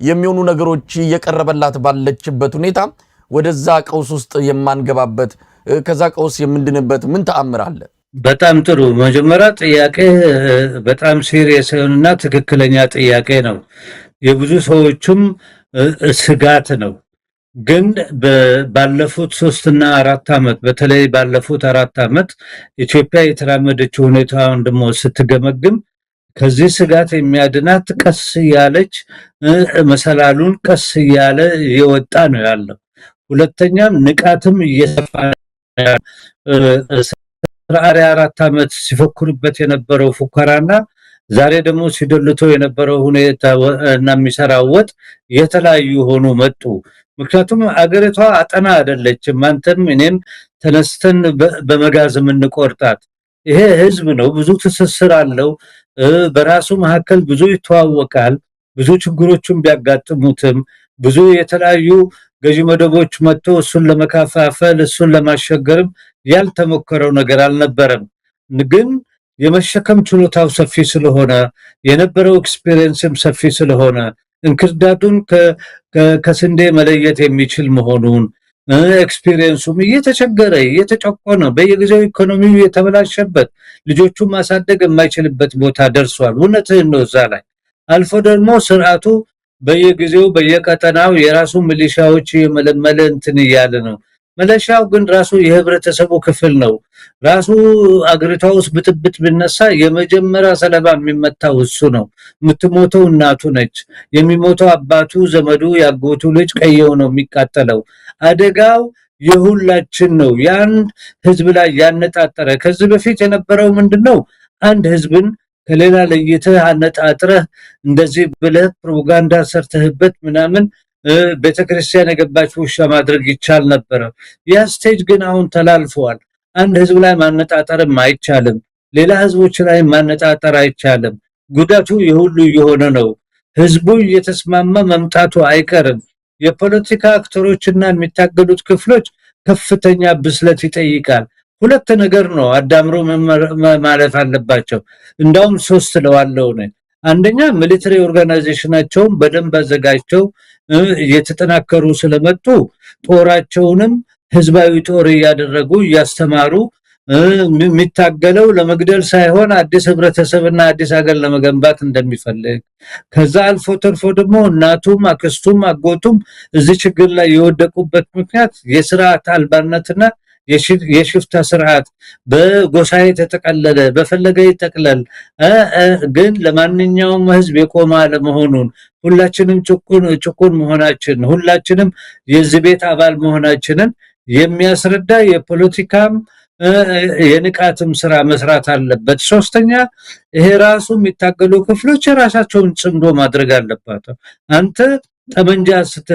የሚሆኑ ነገሮች እየቀረበላት ባለችበት ሁኔታ ወደዛ ቀውስ ውስጥ የማንገባበት ከዛ ቀውስ የምንድንበት ምን ተአምር አለ? በጣም ጥሩ። መጀመሪያ ጥያቄ በጣም ሲሪየስ እና ትክክለኛ ጥያቄ ነው። የብዙ ሰዎችም ስጋት ነው። ግን ባለፉት 3 እና 4 ዓመት በተለይ ባለፉት 4 ዓመት ኢትዮጵያ የተራመደችው ሁኔታውን ደግሞ ስትገመግም ከዚህ ስጋት የሚያድናት ቀስ ያለች መሰላሉን ቀስ ያለ እየወጣ ነው ያለው። ሁለተኛም ንቃትም እየሰፋ 4 ዓመት ሲፈክሩበት የነበረው ፉከራና ዛሬ ደግሞ ሲደልቶ የነበረው ሁኔታ እና የሚሰራው ወጥ የተለያዩ ሆኖ መጡ። ምክንያቱም አገሪቷ አጠና አይደለችም። አንተም እኔም ተነስተን በመጋዝ የምንቆርጣት ይሄ ህዝብ ነው። ብዙ ትስስር አለው። በራሱ መካከል ብዙ ይተዋወቃል። ብዙ ችግሮችን ቢያጋጥሙትም ብዙ የተለያዩ ገዢ መደቦች መጥቶ እሱን ለመካፋፈል እሱን ለማሸገርም ያልተሞከረው ነገር አልነበረም። ግን የመሸከም ችሎታው ሰፊ ስለሆነ የነበረው ኤክስፒሪየንስም ሰፊ ስለሆነ እንክርዳዱን ከስንዴ መለየት የሚችል መሆኑን ኤክስፒሪየንሱም እየተቸገረ እየተጨቆነ በየጊዜው ኢኮኖሚው የተበላሸበት ልጆቹን ማሳደግ የማይችልበት ቦታ ደርሷል። እውነትህን ነው። እዛ ላይ አልፎ ደግሞ ስርዓቱ በየጊዜው በየቀጠናው የራሱ ሚሊሻዎች የመለመለ እንትን እያለ ነው። ሚሊሻው ግን ራሱ የህብረተሰቡ ክፍል ነው። ራሱ አገሪቷ ውስጥ ብጥብጥ ቢነሳ የመጀመሪያ ሰለባ የሚመታው እሱ ነው። የምትሞተው እናቱ ነች። የሚሞተው አባቱ፣ ዘመዱ፣ ያጎቱ ልጅ ቀየው ነው የሚቃጠለው። አደጋው የሁላችን ነው። ያን ህዝብ ላይ ያነጣጠረ ከዚህ በፊት የነበረው ምንድነው? አንድ ህዝብን ከሌላ ለይተህ አነጣጥረህ እንደዚህ ብለህ ፕሮፓጋንዳ ሰርተህበት ምናምን ቤተክርስቲያን የገባች ውሻ ማድረግ ይቻል ነበር። ያ ስቴጅ ግን አሁን ተላልፈዋል። አንድ ህዝብ ላይ ማነጣጠርም አይቻልም። ሌላ ህዝቦች ላይ ማነጣጠር አይቻልም። ጉዳቱ የሁሉ የሆነ ነው። ህዝቡ እየተስማማ መምጣቱ አይቀርም። የፖለቲካ አክተሮችና የሚታገሉት ክፍሎች ከፍተኛ ብስለት ይጠይቃል። ሁለት ነገር ነው አዳምሮ ማለት አለባቸው። እንዳውም 3 ለዋለው ነው። አንደኛ ሚሊተሪ ኦርጋናይዜሽናቸውን በደንብ አዘጋጅተው እየተጠናከሩ ስለመጡ ጦራቸውንም ህዝባዊ ጦር ያደረጉ ያስተማሩ የሚታገለው ለመግደል ሳይሆን አዲስ ህብረተሰብና አዲስ ሀገር ለመገንባት እንደሚፈልግ ከዛ አልፎ ተርፎ ደግሞ እናቱም አክስቱም አጎቱም እዚህ ችግር ላይ የወደቁበት ምክንያት የስርዓት አልባነትና የሽፍታ ስርዓት በጎሳዬ ተጠቀለለ በፈለገ ይጠቅለል ግን ለማንኛውም ህዝብ የቆመ አለመሆኑን ሁላችንም ጭቁን መሆናችን ሁላችንም የዚህ ቤት አባል መሆናችንን የሚያስረዳ የፖለቲካም የንቃትም ስራ መስራት አለበት። ሶስተኛ ይሄ ራሱ የሚታገሉ ክፍሎች የራሳቸውን ጽምዶ ማድረግ አለባቸው። አንተ ጠመንጃ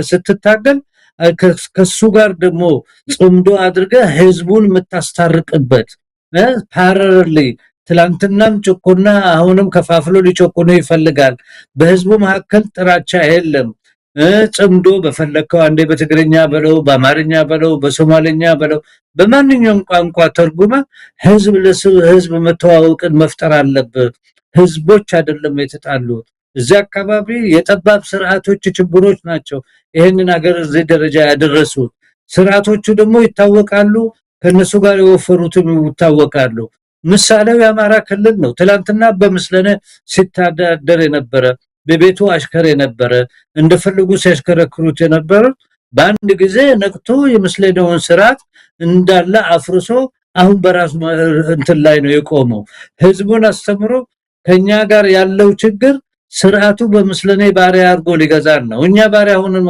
ስትታገል ከሱ ጋር ደግሞ ጽምዶ አድርገ ህዝቡን የምታስታርቅበት ፓራሌሊ ትላንትናም ጭቆና አሁንም ከፋፍሎ ሊጨቆኑ ይፈልጋል። በህዝቡ መካከል ጥራቻ የለም። ጽምዶ በፈለከው አንዴ በትግርኛ በለው በአማርኛ በለው በሶማሌኛ በለው በማንኛውም ቋንቋ ተርጉማ ህዝብ መተዋወቅን መፍጠር አለበት። ህዝቦች አይደለም የተጣሉት። እዚያ አካባቢ የጠባብ ስርዓቶች ችግሮች ናቸው ይሄንን ሀገር እዚህ ደረጃ ያደረሱት። ስርዓቶቹ ደግሞ ይታወቃሉ፣ ከነሱ ጋር የወፈሩትም ይታወቃሉ። ምሳሌው የአማራ ክልል ነው። ትላንትና በምስለኔ ሲታዳደር የነበረ በቤቱ አሽከር የነበረ እንደፈለጉ ሲያሽከረክሩት የነበረ በአንድ ጊዜ ነቅቶ የምስለኔውን ስርዓት እንዳለ አፍርሶ አሁን በራሱ እንትን ላይ ነው የቆመው። ህዝቡን አስተምሮ ከኛ ጋር ያለው ችግር ስርዓቱ በምስለኔ ባሪያ አድርጎ ሊገዛን ነው። እኛ ባሪያ ሆነን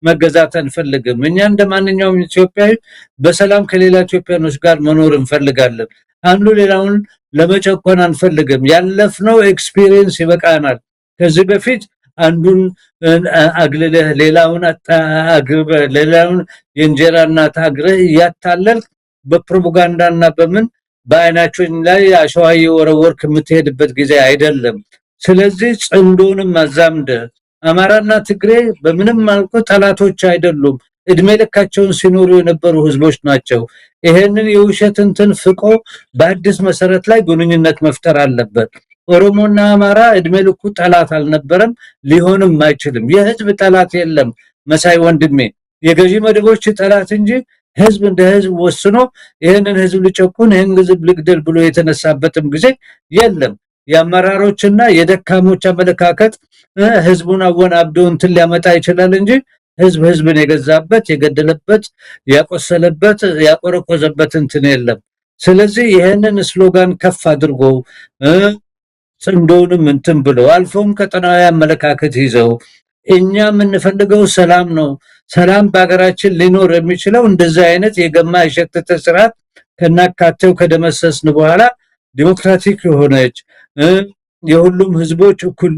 መገዛት አንፈልግም። እኛ እንደማንኛውም ኢትዮጵያዊ በሰላም ከሌላ ኢትዮጵያኖች ጋር መኖር እንፈልጋለን። አንዱ ሌላውን ለመጨቆን አንፈልግም። ያለፍነው ኤክስፒሪየንስ ይበቃናል። ከዚህ በፊት አንዱን አግልለህ ሌላውን አግብህ ሌላውን የእንጀራ እናት አግረህ ያታለልክ በፕሮፓጋንዳና በምን በአይናችን ላይ አሸዋ የወረወርክ የምትሄድበት ጊዜ አይደለም። ስለዚህ ጽምዶንም አዛምደ አማራና ትግሬ በምንም መልኩ ጠላቶች አይደሉም። እድሜ ልካቸውን ሲኖሩ የነበሩ ህዝቦች ናቸው። ይሄንን የውሸት እንትን ፍቆ በአዲስ መሰረት ላይ ግንኙነት መፍጠር አለበት። ኦሮሞና አማራ እድሜ ልኩ ጠላት አልነበረም፣ ሊሆንም አይችልም። የህዝብ ጠላት የለም መሳይ ወንድሜ፣ የገዢ መደቦች ጠላት እንጂ ህዝብ እንደ ህዝብ ወስኖ ይሄንን ህዝብ ሊጨቁን ይሄን ህዝብ ልግደል ብሎ የተነሳበትም ጊዜ የለም። የአመራሮችና የደካሞች አመለካከት ህዝቡን አወናብዶ እንትን ሊያመጣ ይችላል እንጂ ህዝብን የገዛበት የገደለበት ያቆሰለበት ያቆረቆዘበት እንትን የለም። ስለዚህ ይሄንን ስሎጋን ከፍ አድርጎ ጽምዶንም እንትን ብሎ አልፎም ቀጠናዊ አመለካከት ይዘው እኛ የምንፈልገው ሰላም ነው። ሰላም በአገራችን ሊኖር የሚችለው እንደዚህ አይነት የገማ የሸተተ ስርዓት ከናካቴው ከደመሰስን በኋላ ዲሞክራቲክ የሆነች የሁሉም ህዝቦች እኩል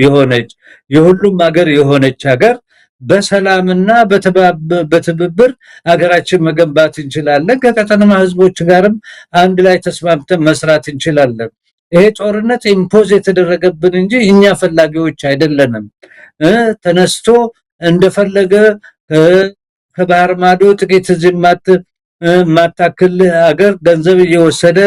የሆነች የሁሉም ሀገር የሆነች ሀገር በሰላምና በትብብር ሀገራችን መገንባት እንችላለን። ከቀጠናማ ህዝቦች ጋርም አንድ ላይ ተስማምተን መስራት እንችላለን። ይሄ ጦርነት ኢምፖዝ የተደረገብን እንጂ እኛ ፈላጊዎች አይደለንም። ተነስቶ እንደፈለገ ከባህር ማዶ ጥቂት ዝማት ማታክል ሀገር ገንዘብ እየወሰደ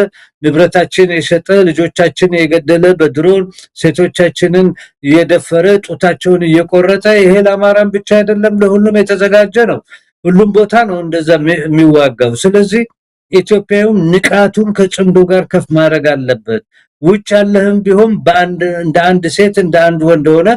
ንብረታችን የሸጠ ልጆቻችን የገደለ በድሮን ሴቶቻችንን እየደፈረ ጡታቸውን እየቆረጠ ይሄ ለአማራም ብቻ አይደለም ለሁሉም የተዘጋጀ ነው። ሁሉም ቦታ ነው እንደዛ የሚዋጋው። ስለዚህ ኢትዮጵያውም ንቃቱን ከጽምዶ ጋር ከፍ ማድረግ አለበት። ውጭ ያለህም ቢሆን እንደ አንድ ሴት እንደ አንድ ወንድ ሆነ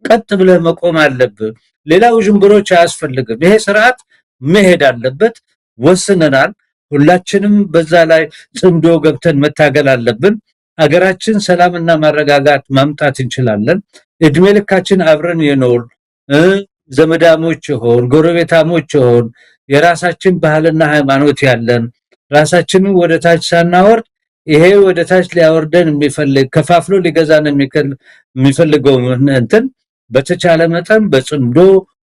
ቀጥ ብለህ መቆም አለብህ። ሌላው ጅምብሮች አያስፈልግም። ይሄ ስርዓት መሄድ አለበት። ወስነናል። ሁላችንም በዛ ላይ ጽምዶ ገብተን መታገል አለብን። አገራችን ሰላምና ማረጋጋት ማምጣት እንችላለን። እድሜ ልካችን አብረን የኖር ዘመዳሞች ሆን ጎረቤታሞች ሆን የራሳችን ባህልና ሃይማኖት ያለን ራሳችንን ወደ ታች ሳናወርድ ይሄ ወደ ታች ሊያወርደን የሚፈልግ ከፋፍሎ ሊገዛን የሚፈልገው እንትን በተቻለ መጠን በጽምዶ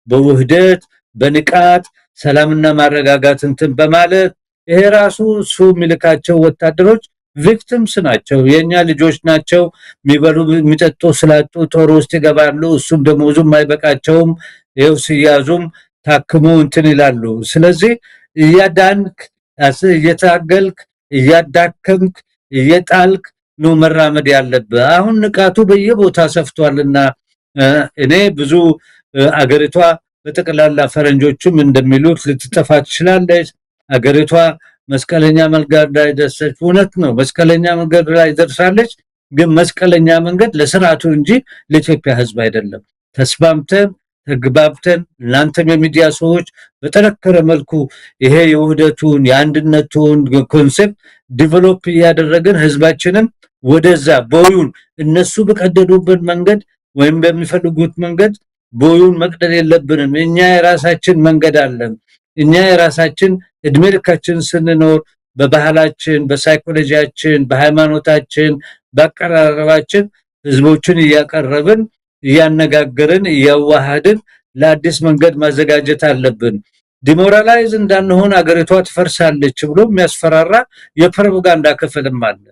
በውህደት በንቃት ሰላምና ማረጋጋት እንትን በማለት ይሄ ራሱ እሱ የሚልካቸው ወታደሮች ቪክቲምስ ናቸው፣ የኛ ልጆች ናቸው። የሚበሉ የሚጠጡ ስላጡ ጦር ውስጥ ይገባሉ። እሱም ደሞዙም አይበቃቸውም። ይሄው ሲያዙም ታክሙ እንትን ይላሉ። ስለዚህ እያዳንክ እየታገልክ እያዳከምክ እየጣልክ ነው መራመድ ያለብህ። አሁን ንቃቱ በየቦታ ሰፍቷልና እኔ ብዙ አገሪቷ በተቀላላ ፈረንጆችም እንደሚሉት ልትጠፋ ትችላለች። አገሪቷ መስቀለኛ መንገድ ላይ ደርሰች። እውነት ነው፣ መስቀለኛ መንገድ ላይ ደርሳለች። ግን መስቀለኛ መንገድ ለስርዓቱ እንጂ ለኢትዮጵያ ህዝብ አይደለም። ተስማምተን ተግባብተን እናንተም የሚዲያ ሰዎች በተለከረ መልኩ ይሄ የውህደቱን የአንድነቱን ኮንሴፕት ዲቨሎፕ ያደረገን ህዝባችንን ወደዛ ቦዩን እነሱ በቀደዱበት መንገድ ወይም በሚፈልጉት መንገድ ቦዩን መቅደል የለብንም። እኛ የራሳችን መንገድ አለን። እኛ የራሳችን እድሜ ልካችን ስንኖር በባህላችን፣ በሳይኮሎጂያችን፣ በሃይማኖታችን፣ በአቀራረባችን ህዝቦችን እያቀረብን እያነጋገርን እያዋሃድን ለአዲስ መንገድ ማዘጋጀት አለብን። ዲሞራላይዝ እንዳንሆን አገሪቷ ትፈርሳለች ብሎ የሚያስፈራራ የፕሮፓጋንዳ ክፍልም አለ።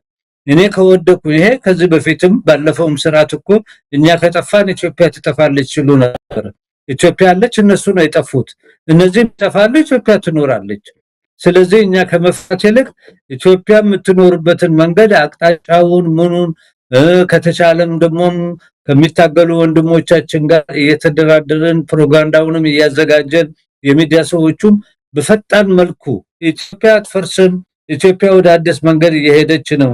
እኔ ከወደኩ ይሄ ከዚህ በፊትም ባለፈውም ስርዓት እኮ እኛ ከጠፋን ኢትዮጵያ ትጠፋለች ሲሉ ነበር። ኢትዮጵያ አለች፣ እነሱ ነው የጠፉት። እነዚህም ይጠፋሉ፣ ኢትዮጵያ ትኖራለች። ስለዚህ እኛ ከመፍራት ይልቅ ኢትዮጵያ የምትኖርበትን መንገድ አቅጣጫውን ምኑን ከተቻለም ደግሞ ከሚታገሉ ወንድሞቻችን ጋር እየተደራደረን ፕሮፓጋንዳውንም እያዘጋጀን የሚዲያ ሰዎቹም በፈጣን መልኩ ኢትዮጵያ አትፈርስም፣ ኢትዮጵያ ወደ አዲስ መንገድ እየሄደች ነው፣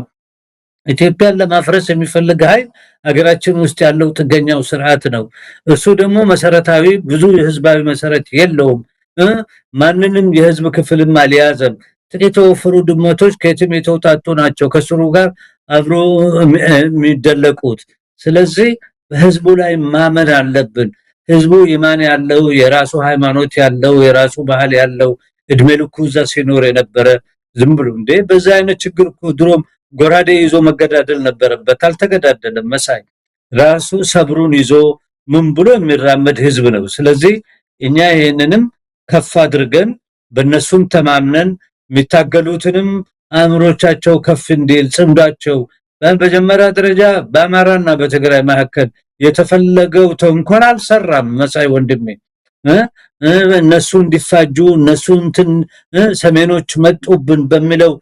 ኢትዮጵያን ለማፍረስ የሚፈልግ ኃይል ሀገራችን ውስጥ ያለው ጥገኛው ስርዓት ነው፣ እሱ ደግሞ መሰረታዊ ብዙ የህዝባዊ መሰረት የለውም፣ ማንንም የህዝብ ክፍልም አልያዘም፣ ጥቂት የተወፈሩ ድመቶች ከየትም የተውጣጡ ናቸው ከስሩ ጋር አብሮ የሚደለቁት። ስለዚህ በህዝቡ ላይ ማመን አለብን። ህዝቡ ኢማን ያለው የራሱ ሃይማኖት ያለው የራሱ ባህል ያለው እድሜ ልኩ እዛ ሲኖር የነበረ ዝም ብሎ እንደ በዛ አይነት ችግር እኮ ድሮም ጎራዴ ይዞ መገዳደል ነበረበት፣ አልተገዳደለም። መሳይ ራሱ ሰብሩን ይዞ ምን ብሎ የሚራመድ ህዝብ ነው። ስለዚህ እኛ ይሄንንም ከፍ አድርገን በእነሱም ተማምነን የሚታገሉትንም አእምሮቻቸው ከፍ እንዲል ጽምዳቸው በመጀመሪያ ደረጃ በአማራና በትግራይ መካከል የተፈለገው ተንኮል አልሰራም። መሳይ ወንድሜ እነሱ እንዲፋጁ እነሱ እንትን ሰሜኖች መጡብን በሚለው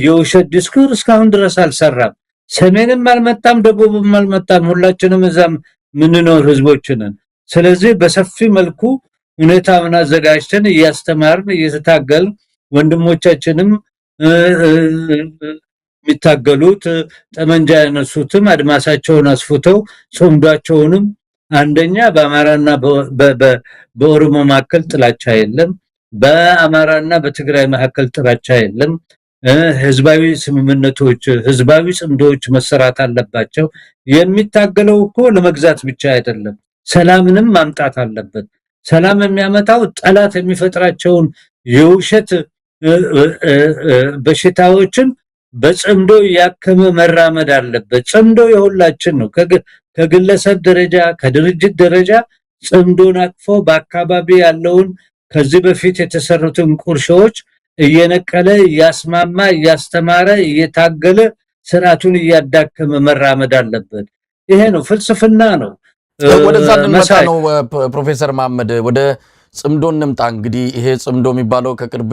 የውሸት ዲስኩር እስካሁን ድረስ አልሰራም። ሰሜንም አልመጣም፣ ደቡብም አልመጣም። ሁላችንም እዛም ምንኖር ህዝቦች ነን። ስለዚህ በሰፊ መልኩ ሁኔታውን አዘጋጅተን እያስተማርን እየተታገል ወንድሞቻችንም የሚታገሉት ጠመንጃ ያነሱትም አድማሳቸውን አስፍተው ጽምዷቸውንም አንደኛ በአማራና በኦሮሞ መካከል ጥላቻ የለም፣ በአማራና በትግራይ መካከል ጥላቻ የለም። ህዝባዊ ስምምነቶች ህዝባዊ ጽምዶች መሰራት አለባቸው። የሚታገለው እኮ ለመግዛት ብቻ አይደለም፣ ሰላምንም ማምጣት አለበት። ሰላም የሚያመጣው ጠላት የሚፈጥራቸውን የውሸት በሽታዎችን በጽምዶ ያከመ መራመድ አለበት። ጽምዶ የሁላችን ነው። ከግለሰብ ደረጃ ከድርጅት ደረጃ ጽምዶን አቅፎ በአካባቢ ያለውን ከዚህ በፊት የተሰሩትን ቁርሾች እየነቀለ እያስማማ እያስተማረ እየታገለ ስርዓቱን እያዳከመ መራመድ አለበት። ይሄ ነው ፍልስፍና ነው። ወደዛ እንመጣ ነው። ፕሮፌሰር መሐመድ ወደ ጽምዶ እንምጣ። እንግዲህ ይሄ ጽምዶ የሚባለው ከቅርብ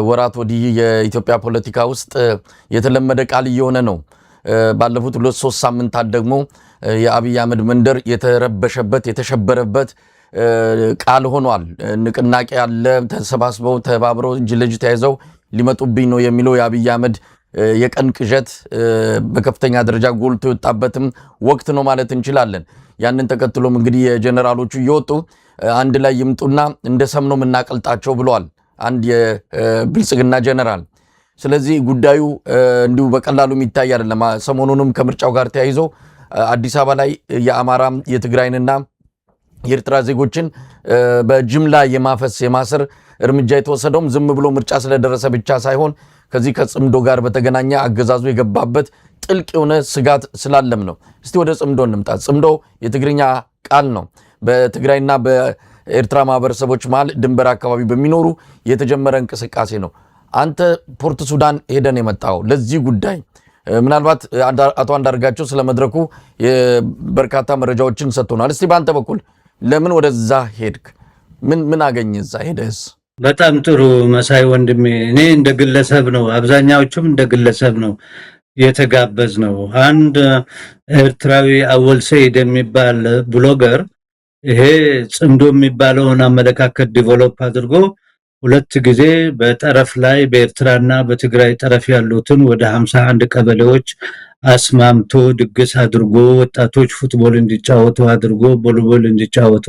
ወራት ወዲህ የኢትዮጵያ ፖለቲካ ውስጥ የተለመደ ቃል እየሆነ ነው። ባለፉት 2-3 ሳምንታት ደግሞ የአብይ አህመድ መንደር የተረበሸበት የተሸበረበት ቃል ሆኗል። ንቅናቄ ያለ ተሰባስበው ተባብረው እጅ ለእጅ ተያይዘው ሊመጡብኝ ነው የሚለው የአብይ አህመድ የቀን ቅዠት በከፍተኛ ደረጃ ጎልቶ የወጣበትም ወቅት ነው ማለት እንችላለን። ያንን ተከትሎም እንግዲህ የጀነራሎቹ እየወጡ አንድ ላይ ይምጡና እንደ ሰም ነው የምናቀልጣቸው ብለዋል አንድ የብልጽግና ጀነራል። ስለዚህ ጉዳዩ እንዲሁ በቀላሉ የሚታይ አይደለም። ሰሞኑንም ከምርጫው ጋር ተያይዞ አዲስ አበባ ላይ የአማራ የትግራይንና የኤርትራ ዜጎችን በጅምላ የማፈስ የማሰር እርምጃ የተወሰደውም ዝም ብሎ ምርጫ ስለደረሰ ብቻ ሳይሆን ከዚህ ከጽምዶ ጋር በተገናኘ አገዛዙ የገባበት ጥልቅ የሆነ ስጋት ስላለም ነው። እስቲ ወደ ጽምዶ እንምጣ። ጽምዶ የትግርኛ ቃል ነው። በትግራይና በኤርትራ ማህበረሰቦች መሃል ድንበር አካባቢ በሚኖሩ የተጀመረ እንቅስቃሴ ነው። አንተ ፖርት ሱዳን ሄደን የመጣው ለዚህ ጉዳይ ምናልባት አቶ አንዳርጋቸው ስለ መድረኩ በርካታ መረጃዎችን ሰጥቶናል። እስቲ በአንተ በኩል ለምን ወደዛ ሄድክ? ምን አገኘ እዛ ሄደስ? በጣም ጥሩ መሳይ ወንድሜ። እኔ እንደ ግለሰብ ነው፣ አብዛኛዎቹም እንደ ግለሰብ ነው የተጋበዝ ነው። አንድ ኤርትራዊ አወል ሰይድ የሚባል ብሎገር ይሄ ጽምዶ የሚባለውን አመለካከት ዲቨሎፕ አድርጎ 2 ጊዜ በጠረፍ ላይ በኤርትራና በትግራይ ጠረፍ ያሉትን ወደ 51 ቀበሌዎች አስማምቶ ድግስ አድርጎ ወጣቶች ፉትቦል እንዲጫወቱ አድርጎ ቦሊቦል እንዲጫወቱ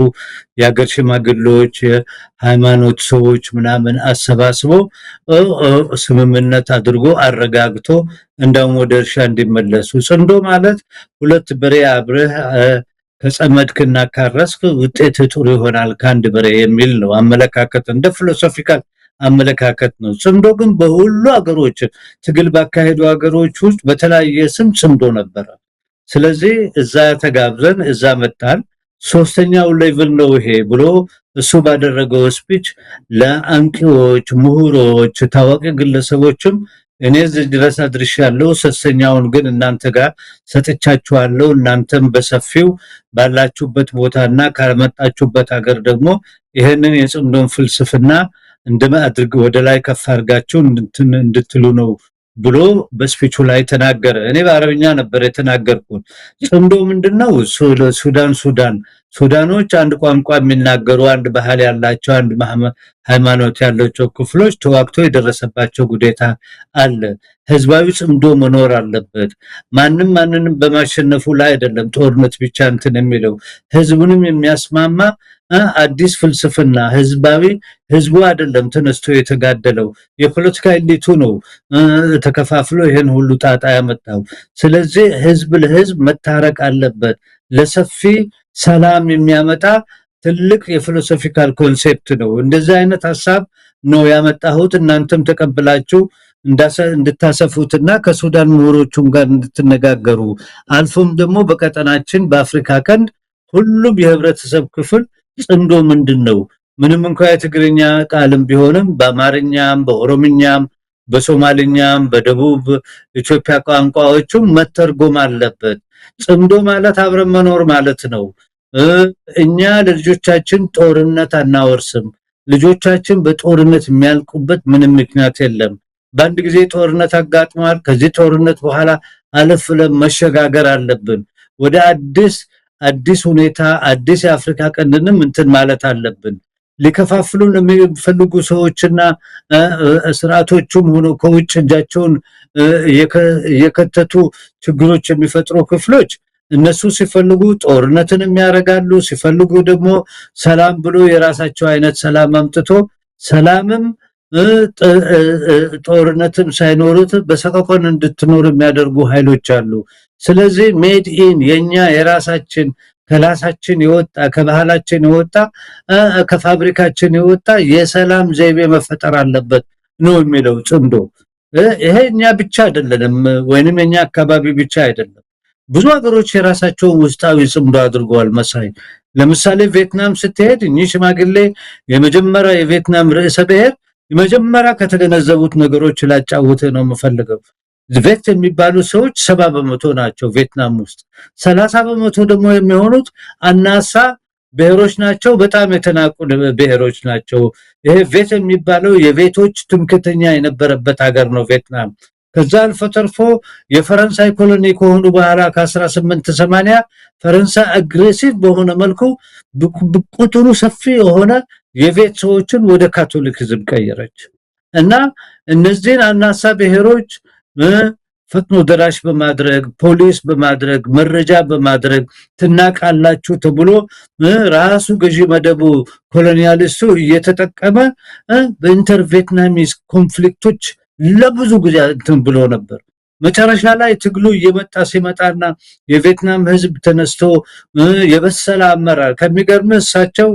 የሀገር ሽማግሌዎች የሃይማኖት ሰዎች ምናምን አሰባስቦ ስምምነት አድርጎ አረጋግቶ እንደውም ወደ እርሻ እንዲመለሱ። ጽምዶ ማለት 2 በሬ አብረህ ከጸመድክና ካረስክ ውጤት ጥሩ ይሆናል ካንድ በሬ የሚል ነው አመለካከት እንደ ፊሎሶፊካል አመለካከት ነው። ጽምዶ ግን በሁሉ ሀገሮች ትግል ባካሄዱ ሀገሮች ውስጥ በተለያየ ስም ጽምዶ ነበር። ስለዚህ እዛ ተጋብዘን እዛ መጣን። ሶስተኛው ሌቭል ነው ይሄ ብሎ እሱ ባደረገው ስፒች ለአንቂዎች፣ ምሁሮች፣ ታዋቂ ግለሰቦችም እኔ እዚህ ድረስ አድርሻለሁ፣ ሶስተኛውን ግን እናንተ ጋር ሰጥቻችኋለሁ፣ እናንተም በሰፊው ባላችሁበት ቦታና ካልመጣችሁበት ሀገር ደግሞ ይሄንን የጽምዶን ፍልስፍና እንደማድርግ ወደ ላይ ከፍ አድርጋችሁ እንድትሉ ነው ብሎ በስፒቹ ላይ ተናገረ። እኔ በአረብኛ ነበር የተናገርኩት። ጽምዶ ምንድነው? ሱዳኖች አንድ ቋንቋ የሚናገሩ አንድ ባህል ያላቸው አንድ ሃይማኖት ያላቸው ክፍሎች ተዋክቶ የደረሰባቸው ጉዴታ አለ። ህዝባዊ ጽምዶ መኖር አለበት። ማንንም በማሸነፉ ላይ አይደለም ጦርነት ብቻ እንትን የሚለው ህዝቡንም የሚያስማማ አዲስ ፍልስፍና ህዝቡ አይደለም ተነስቶ የተጋደለው የፖለቲካ ኤሊቱ ነው ተከፋፍሎ ይሄን ሁሉ ጣጣ ያመጣው። ስለዚህ ህዝብ ለህዝብ መታረቅ አለበት። ለሰፊ ሰላም የሚያመጣ ትልቅ የፊሎሶፊካል ኮንሴፕት ነው። እንደዚህ አይነት ሐሳብ ነው ያመጣሁት። እናንተም ተቀበላችሁ እንድታሰፉትና ከሱዳን ምሁሮቹም ጋር እንድትነጋገሩ አልፎም ደግሞ በቀጠናችን በአፍሪካ ቀንድ ሁሉም የህብረተሰብ ክፍል ጽምዶ ምንድነው ምንም እንኳን የትግርኛ ቃልም ቢሆንም በአማርኛም በኦሮምኛም በሶማሊኛም በደቡብ ኢትዮጵያ ቋንቋዎችም መተርጎም አለበት። ጽምዶ ማለት አብረን መኖር ማለት ነው። እኛ ለልጆቻችን ጦርነት አናወርስም። ልጆቻችን በጦርነት የሚያልቁበት ምንም ምክንያት የለም። በአንድ ጊዜ ጦርነት አጋጥሟል። ከዚህ ጦርነት በኋላ አለፍ ብለን መሸጋገር አለብን። ወደ አዲስ ሁኔታ አዲስ የአፍሪካ ቀንድንም እንትን ማለት አለብን። ሊከፋፍሉን የሚፈልጉ ሰዎችና ስርዓቶቹም ሆኖ ከውጭ እጃቸውን የከተቱ ችግሮች የሚፈጥሩ ክፍሎች እነሱ ሲፈልጉ ጦርነትን የሚያረጋሉ፣ ሲፈልጉ ደግሞ ሰላም ብሎ የራሳቸው አይነት ሰላም አምጥቶ ሰላምም ጦርነትም ሳይኖሩት በሰቆቆን እንድትኖር የሚያደርጉ ኃይሎች አሉ። ስለዚህ ሜድ ኢን የኛ የራሳችን ከላሳችን የወጣ ከባህላችን የወጣ ከፋብሪካችን የወጣ የሰላም ዘይቤ መፈጠር አለበት ነው የሚለው ጽምዶ። ይሄ እኛ ብቻ አይደለም ወይንም የኛ አካባቢ ብቻ አይደለም። ብዙ ሀገሮች የራሳቸውን ውስጣዊ ጽምዶ አድርገዋል። መሳይ ለምሳሌ ቪየትናም ስትሄድ እኚህ ሽማግሌ የመጀመሪያ የቪየትናም ርዕሰ ብሔር የመጀመሪያ ከተገነዘቡት ነገሮች ላጫውተ ነው የምፈልገው። ቬት የሚባሉ ሰዎች 70% ናቸው ቪየትናም ውስጥ። 30% ደግሞ የሚሆኑት አናሳ ብሔሮች ናቸው፣ በጣም የተናቁ ብሔሮች ናቸው። ይሄ ቬት የሚባለው የቬቶች ትምክህተኛ የነበረበት ሀገር ነው ቪየትናም። ከዛ አልፎ ተርፎ የፈረንሳይ ኮሎኒ ከሆኑ በኋላ ከ1880 ፈረንሳይ አግሬሲቭ በሆነ መልኩ ቁጥሩ ሰፊ የሆነ የቬት ሰዎችን ወደ ካቶሊክዝም ቀየረች እና እነዚህን አናሳ ብሔሮች ፈጥኖ ደራሽ በማድረግ ፖሊስ በማድረግ መረጃ በማድረግ ትናቃላችሁ ተብሎ ራሱ ገዢ መደቡ ኮሎኒያሊስቱ እየተጠቀመ በኢንተር ቪየትናሚስ ኮንፍሊክቶች ለብዙ ጊዜ እንትን ብሎ ነበር። መጨረሻ ላይ ትግሉ እየመጣ ሲመጣና የቪየትናም ህዝብ ተነስቶ የበሰለ አመራር ከሚገርም እሳቸው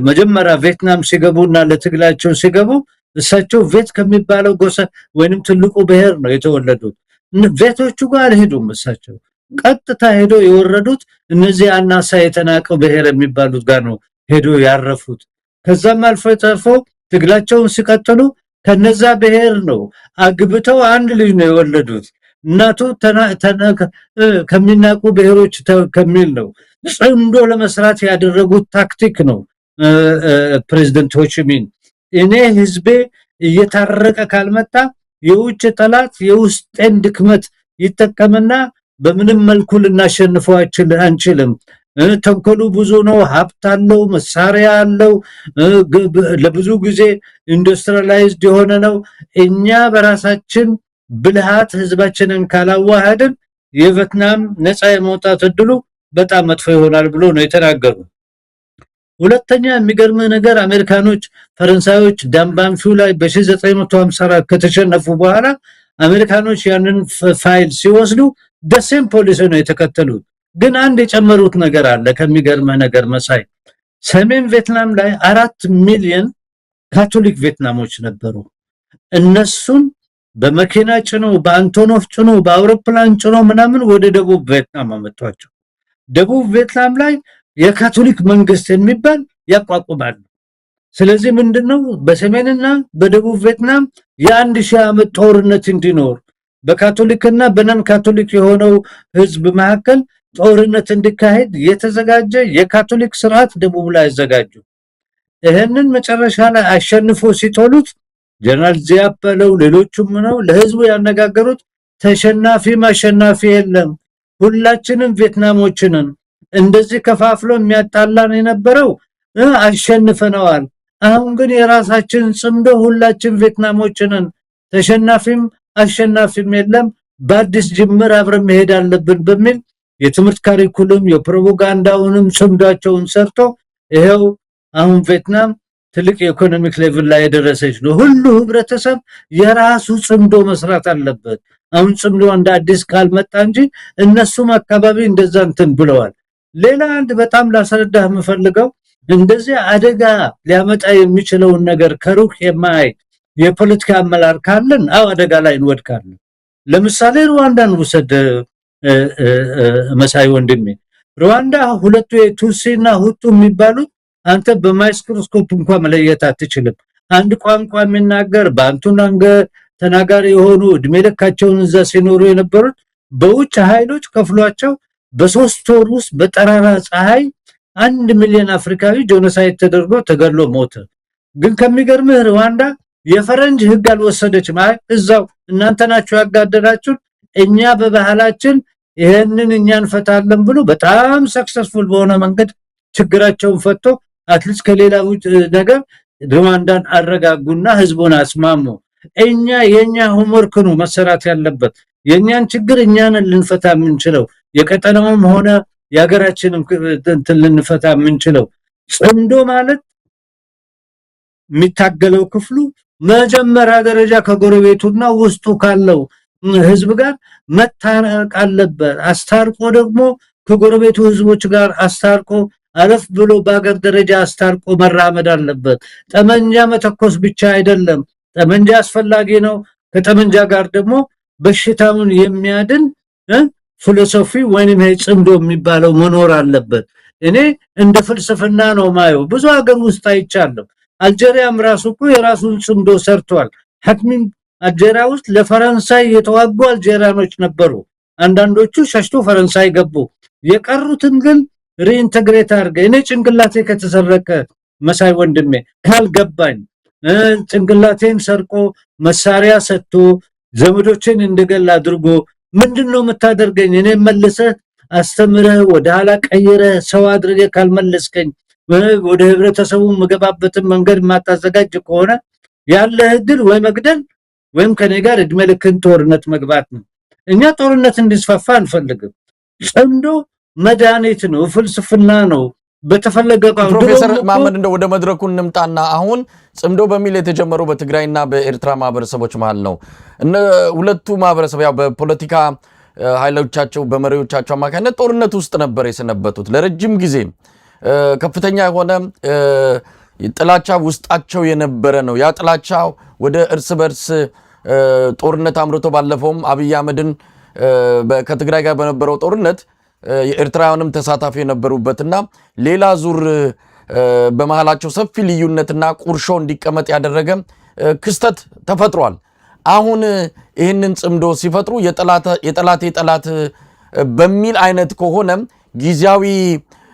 መጀመሪያ ቪየትናም ሲገቡና ለትግላቸው ሲገቡ እሳቸው ቬት ከሚባለው ጎሳ ወይንም ትልቁ ብሔር ነው የተወለዱት። ቬቶቹ ጋር ሄዱም እሳቸው ቀጥታ ሄዶ የወረዱት እነዚህ አናሳ የተናቀው ብሔር የሚባሉት ጋር ነው ሄዶ ያረፉት። ከዛም አልፎ ተርፎ ትግላቸውን ሲቀጥሉ ከነዛ ብሔር ነው አግብተው አንድ ልጅ ነው የወለዱት። እናቱ ከሚናቁ ብሔሮች ከሚል ነው። ጽምዶ ለመስራት ያደረጉት ታክቲክ ነው ፕሬዝዳንት ሆቺሚን። እኔ ህዝቤ እየታረቀ ካልመጣ የውጭ ጠላት የውስጤን ድክመት ይጠቀምና በምንም መልኩ ልናሸንፈው አንችልም። ተንኮሉ ብዙ ነው፣ ሀብት አለው፣ መሳሪያ አለው፣ ለብዙ ጊዜ ኢንዱስትሪላይዝድ የሆነ ነው። እኛ በራሳችን ብልሃት ህዝባችንን ካላዋሃድን የቪየትናም ነፃ የመውጣት እድሉ በጣም መጥፎ ይሆናል ብሎ ነው የተናገሩት። ሁለተኛ የሚገርም ነገር አሜሪካኖች ፈረንሳዮች ዳምባንሹ ላይ በ1954 ከተሸነፉ በኋላ አሜሪካኖች ያንን ፋይል ሲወስዱ ደሴም ፖሊሲ ነው የተከተሉት። ግን አንድ የጨመሩት ነገር አለ ከሚገርመ ነገር መሳይ ሰሜን ቪየትናም ላይ 4 ሚሊዮን ካቶሊክ ቪየትናሞች ነበሩ እነሱን በመኪና ጭኖ በአንቶኖቭ ጭኖ በአውሮፕላን ጭኖ ምናምን ወደ ደቡብ ቪየትናም አመጣቸው ደቡብ ቪየትናም ላይ የካቶሊክ መንግስት የሚባል ያቋቁማሉ ስለዚህ ምንድነው በሰሜንና በደቡብ ቪየትናም የ1000 ዓመት ጦርነት እንዲኖር በካቶሊክና በነን ካቶሊክ የሆነው ህዝብ መካከል ጦርነት እንዲካሄድ የተዘጋጀ የካቶሊክ ስርዓት ደቡብ ላይ አዘጋጁ ይሄንን መጨረሻ ላይ አሸንፎ ሲቶሉት ጀነራል ዚያፐለው ሌሎችም ነው ለህዝቡ ያነጋገሩት ተሸናፊ ማሸናፊ የለም ሁላችንም ቪየትናሞችንን እንደዚህ ከፋፍሎ የሚያጣላን የነበረው አሸንፈናል አሁን ግን የራሳችን ጽምዶ ሁላችን ቪየትናሞችንን ተሸናፊም አሸናፊም የለም በአዲስ ጅምር አብረን መሄድ አለብን በሚል የትምህርት ካሪኩለም የፕሮፓጋንዳውንም ጽምዳቸውን ሰርቶ ይሄው አሁን ቪየትናም ትልቅ የኢኮኖሚክ ሌቭል ላይ ደረሰች ነው ሁሉ ህብረተሰብ የራሱ ጽምዶ መስራት አለበት አሁን ጽምዶ እንደ አዲስ ካልመጣ እንጂ እነሱም አካባቢ እንደዛ እንትን ብለዋል ሌላ አንድ በጣም ላስረዳህ የምፈልገው እንደዚህ አደጋ ሊያመጣ የሚችለው ነገር ከሩቅ የማይ የፖለቲካ አመራር ካለን አደጋ ላይ እንወድቃለን ለምሳሌ ሩዋንዳን ወሰደ መሳይ ወንድሜ ሩዋንዳ ሁለቱ የቱሲና ሁቱ የሚባሉት አንተ በማይክሮስኮፕ እንኳን መለየት አትችልም አንድ ቋንቋ የሚናገር ባንቱናንገ ተናጋሪ የሆኑ እድሜ ለካቸውን እዛ ሲኖሩ የነበሩት በውጭ ኃይሎች ከፍሏቸው በ3 ወር ውስጥ በጠራራ ፀሐይ 1 ሚሊዮን አፍሪካዊ ጆኖሳይድ ተደርጎ ተገድሎ ሞተ ግን ከሚገርምህ ሩዋንዳ የፈረንጅ ህግ አልወሰደችም እዛው እናንተ ናችሁ ያጋደላችሁ እኛ በባህላችን ይሄንን እኛን ፈታለን ብሎ በጣም ሰክሰስፉል በሆነ መንገድ ችግራቸውን ፈቶ አትሊስት ከሌላው ነገር ሩዋንዳን አረጋጉና ህዝቡን አስማሙ እኛ የኛ ሆምወርክ ነው መሰራት ያለበት የኛን ችግር እኛን ልንፈታ የምንችለው የቀጠናውም ሆነ የሀገራችንን ልንፈታ የምንችለው ጽምዶ ማለት የሚታገለው ክፍሉ መጀመሪያ ደረጃ ከጎረቤቱና ውስጡ ካለው ህዝብ ጋር መታረቅ አለበት አስታርቆ ደግሞ ከጎረቤቱ ህዝቦች ጋር አስታርቆ አለፍ ብሎ በአገር ደረጃ አስታርቆ መራመድ አለበት ጠመንጃ መተኮስ ብቻ አይደለም ጠመንጃ አስፈላጊ ነው ከጠመንጃ ጋር ደግሞ በሽታውን የሚያድን ፊሎሶፊ ወይንም ጽምዶ የሚባለው መኖር አለበት እኔ እንደ ፍልስፍና ነው ማየው ብዙ ሀገር ውስጥ አይቻለሁ አልጄሪያም ራሱ እኮ የራሱን ጽምዶ ሰርቷል ሐክሚም አልጄሪያ ውስጥ ለፈረንሳይ የተዋጉ አልጄሪያኖች ነበሩ አንዳንዶቹ ሸሽቶ ፈረንሳይ ገቡ የቀሩትን ግን ሪኢንተግሬት አድርገ እኔ ጭንቅላቴ ከተሰረቀ መሳይ ወንድሜ ካልገባኝ ጭንቅላቴን ሰርቆ መሳሪያ ሰጥቶ ዘመዶችን እንደገላ አድርጎ ምንድነው መታደርገኝ እኔ መልሰ አስተምረ ወደ ኋላ ቀየረ ሰው አድርገ ካልመለስከኝ ወደ ህብረተሰቡ መገባበትን መንገድ ማታዘጋጅ ከሆነ ያለ እድል ወይ መግደል ወይም ከኔ ጋር እድሜ ልክን ጦርነት መግባት ነው እኛ ጦርነት እንዲስፋፋ አንፈልግም ጽምዶ መድኃኒት ነው ፍልስፍና ነው በተፈለገ ፕሮፌሰር ማመድ እንደው ወደ መድረኩ እንምጣና አሁን ጽምዶ በሚል የተጀመረው በትግራይና በኤርትራ ማህበረሰቦች መሃል ነው ሁለቱ ማህበረሰብ ያው በፖለቲካ ኃይሎቻቸው በመሪዎቻቸው አማካኝነት ጦርነት ውስጥ ነበር የሰነበቱት ለረጅም ጊዜ ከፍተኛ የሆነ ጥላቻ ውስጣቸው የነበረ ነው ያ ጥላቻ ወደ እርስ በርስ ጦርነት አምርቶ ባለፈውም አብይ አህመድን ከትግራይ ጋር በነበረው ጦርነት የኤርትራውያንም ተሳታፊ የነበሩበትና ሌላ ዙር በመሃላቸው ሰፊ ልዩነትና ቁርሾ እንዲቀመጥ ያደረገ ክስተት ተፈጥሯል አሁን ይህንን ጽምዶ ሲፈጥሩ የጠላት በሚል አይነት ከሆነ ጊዜያዊ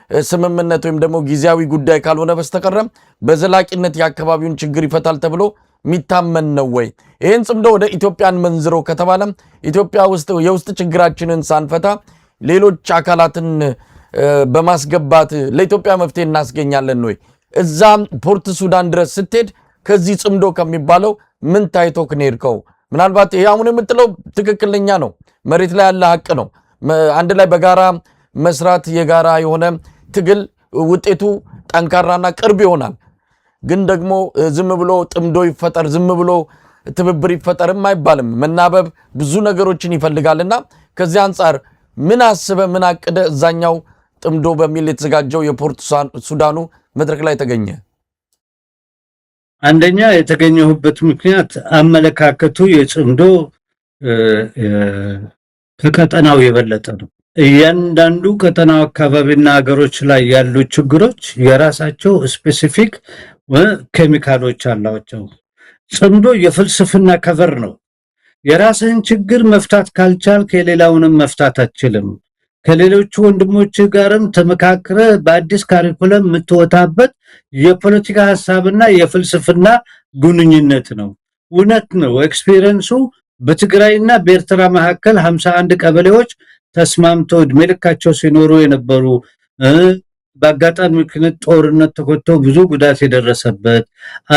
ስምምነት ወይም ደግሞ ጊዜያዊ ጉዳይ ካልሆነ በስተቀር በዘላቂነት የአካባቢውን ችግር ይፈታል ተብሎ ሚታመን ነው ወይ ይሄን ጽምዶ ወደ ኢትዮጵያን መንዝሮ ከተባለ ኢትዮጵያ ውስጥ የውስጥ ችግራችንን ሳንፈታ ሌሎች አካላትን በማስገባት ለኢትዮጵያ መፍትሄ እናስገኛለን ወይ እዛም ፖርት ሱዳን ድረስ ስትሄድ ከዚህ ጽምዶ ከሚባለው ምን ታይቶ ከነርከው ምናልባት ይሄ አሁን የምትለው ትክክለኛ ነው መሬት ላይ ያለ ሀቅ ነው አንድ ላይ በጋራ መስራት የጋራ የሆነ ትግል ውጤቱ ጠንካራና ቅርብ ይሆናል ግን ደግሞ ዝም ብሎ ጥምዶ ይፈጠር ዝም ብሎ ትብብር ይፈጠርም አይባልም መናበብ ብዙ ነገሮችን ይፈልጋልና ከዚህ አንፃር ምን አስበ ምን አቀደ እዛኛው ጥምዶ በሚል የተዘጋጀው የፖርት ሱዳኑ መድረክ ላይ ተገኘ? አንደኛ የተገኘሁበት ምክንያት አመለካከቱ የጽምዶ ከቀጠናው የበለጠ ነው። እያንዳንዱ ቀጠናው አካባቢና ሀገሮች ላይ ያሉ ችግሮች የራሳቸው ስፔሲፊክ ኬሚካሎች አላቸው። ጽምዶ የፍልስፍና ከቨር ነው። የራስህን ችግር መፍታት ካልቻልክ የሌላውንም መፍታት አትችልም። ከሌሎቹ ወንድሞች ጋርም ተመካክረ በአዲስ ካሪኩለም የምትወጣበት የፖለቲካ ሐሳብና የፍልስፍና ግንኙነት ነው። እውነት ነው። ኤክስፒሪየንሱ በትግራይና በኤርትራ መካከል 51 ቀበሌዎች ተስማምተው እድሜ ልካቸው ሲኖሩ የነበሩ በአጋጣሚ ምክንያት ጦርነት ተኮቶ ብዙ ጉዳት የደረሰበት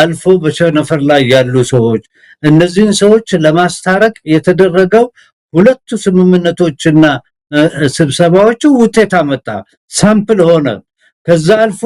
አልፎ በቸነፈር ላይ ያሉ ሰዎች እነዚህን ሰዎች ለማስታረቅ የተደረገው ሁለቱ ስምምነቶችና ስብሰባዎቹ ውጤት አመጣ። ሳምፕል ሆነ። ከዛ አልፎ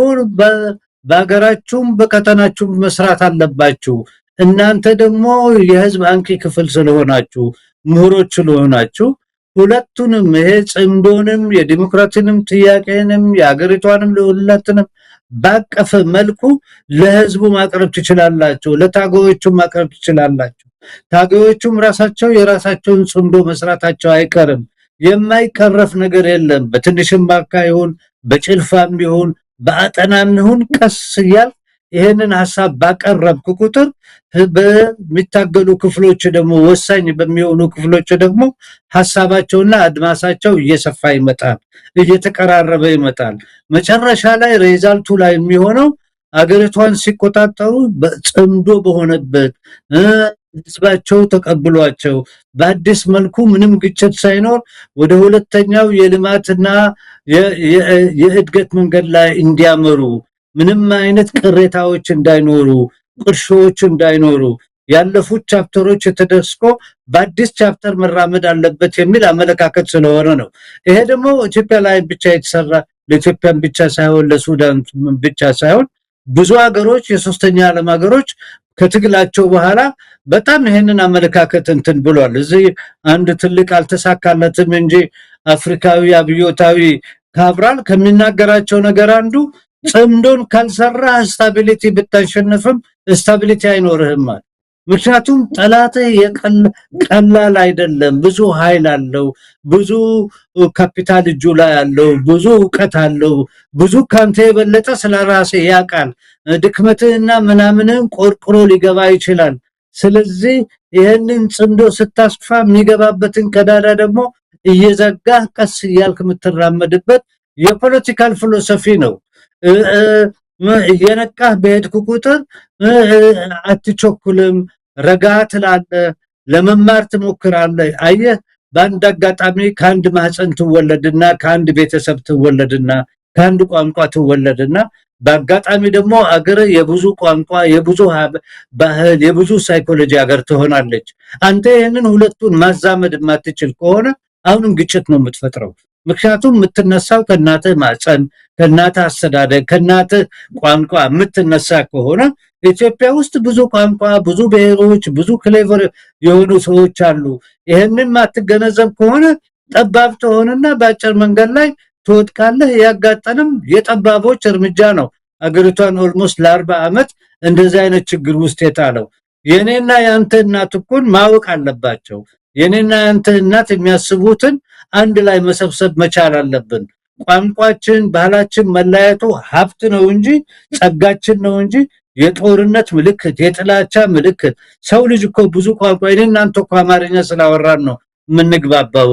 በአገራችሁም በቀጠናችሁም መስራት አለባችሁ። እናንተ ደግሞ የህዝብ አንቂ ክፍል ስለሆናችሁ ምሁሮች ስለሆናችሁ ሁለቱንም ይሄ ጽምዶንም የዲሞክራሲንም ጥያቄንም የአገሪቷንም ለሁለቱንም ባቀፈ መልኩ ለህዝቡ ማቅረብ ትችላላችሁ፣ ለታጋዮቹም ማቅረብ ትችላላችሁ። ታጋዮቹም ራሳቸው የራሳቸውን ጽምዶ መስራታቸው አይቀርም። የማይቀረፍ ነገር የለም። በትንሽም ባካይሁን በጭልፋም ይሁን በአጠናም ይሁን ቀስ ይያል ይሄንን ሐሳብ ባቀረብኩ ቁጥር በሚታገሉ ክፍሎች ደግሞ ወሳኝ በሚሆኑ ክፍሎች ደግሞ ሐሳባቸውና አድማሳቸው እየሰፋ ይመጣል፣ እየተቀራረበ ይመጣል። መጨረሻ ላይ ሪዛልቱ ላይ የሚሆነው አገሪቷን ሲቆጣጠሩ በጽምዶ በሆነበት ህዝባቸው ተቀብሏቸው በአዲስ መልኩ ምንም ግጭት ሳይኖር ወደ ሁለተኛው የልማትና የእድገት መንገድ ላይ እንዲያመሩ ምንም አይነት ቅሬታዎች እንዳይኖሩ ቁርሾች እንዳይኖሩ ያለፉት ቻፕተሮች ተደስቆ በአዲስ ቻፕተር መራመድ አለበት የሚል አመለካከት ስለሆነ ነው። ይሄ ደግሞ ኢትዮጵያ ላይ ብቻ የተሰራ ለኢትዮጵያም ብቻ ሳይሆን ለሱዳን ብቻ ሳይሆን ብዙ ሀገሮች የሶስተኛ ዓለም ሀገሮች ከትግላቸው በኋላ በጣም ይሄንን አመለካከት እንትን ብሏል። እዚህ አንድ ትልቅ አልተሳካለትም እንጂ አፍሪካዊ አብዮታዊ ካብራል ከሚናገራቸው ነገር አንዱ ጽምዶን ካልሰራ ስታቢሊቲ ብታሸንፍም ስታቢሊቲ አይኖርህም ማለት። ምክንያቱም ጠላት ቀላል አይደለም። ብዙ ኃይል አለው፣ ብዙ ካፒታል እጁ ላይ አለው፣ ብዙ ዕውቀት አለው፣ ብዙ ካንተ የበለጠ ስለራሴ ያውቃል። ድክመትህና ምናምንን ቆርቆሮ ሊገባ ይችላል። ስለዚህ ይሄንን ጽምዶ ስታስፋ የሚገባበትን ቀዳዳ ደግሞ እየዘጋህ ቀስ እያልክ የምትራመድበት የፖለቲካል ፊሎሶፊ ነው። እየነቃህ በሄድክ ቁጥር አትቸኩልም፣ ረጋ ትላለህ፣ ለመማር ትሞክራለህ። አየህ በአንድ አጋጣሚ ከአንድ ማህፀን ትወለድና ከአንድ ቤተሰብ ትወለድና ከአንድ ቋንቋ ትወለድና በአጋጣሚ ደግሞ አገር የብዙ ቋንቋ የብዙ ባህል የብዙ ሳይኮሎጂ አገር ትሆናለች። አንተ ይሄንን ሁለቱን ማዛመድ የማትችል ከሆነ አሁንም ግጭት ነው የምትፈጥረው። ምክንያቱም የምትነሳው ከናተ ማህፀን ከናተ አስተዳደግ ከናተ ቋንቋ የምትነሳ ከሆነ ኢትዮጵያ ውስጥ ብዙ ቋንቋ ብዙ ብሔሮች ብዙ ክሌቨር የሆኑ ሰዎች አሉ። ይሄንን ማትገነዘብ ከሆነ ጠባብ ትሆንና በአጭር መንገድ ላይ ትወድቃለህ። ያጋጠንም የጠባቦች እርምጃ ነው አገሪቷን ኦልሞስት ለ40 ዓመት እንደዚህ አይነት ችግር ውስጥ የጣለው። የኔና ያንተ እናት እኮ ማወቅ አለባቸው። የኔና ያንተ እናት የሚያስቡትን አንድ ላይ መሰብሰብ መቻል አለብን። ቋንቋችን ባህላችን መለያየቱ ሀብት ነው እንጂ ጸጋችን ነው እንጂ የጦርነት ምልክት የጥላቻ ምልክት። ሰው ልጅ እኮ ብዙ ቋንቋ እናንተ እኮ አማርኛ ስላወራን ነው ምንግባባው።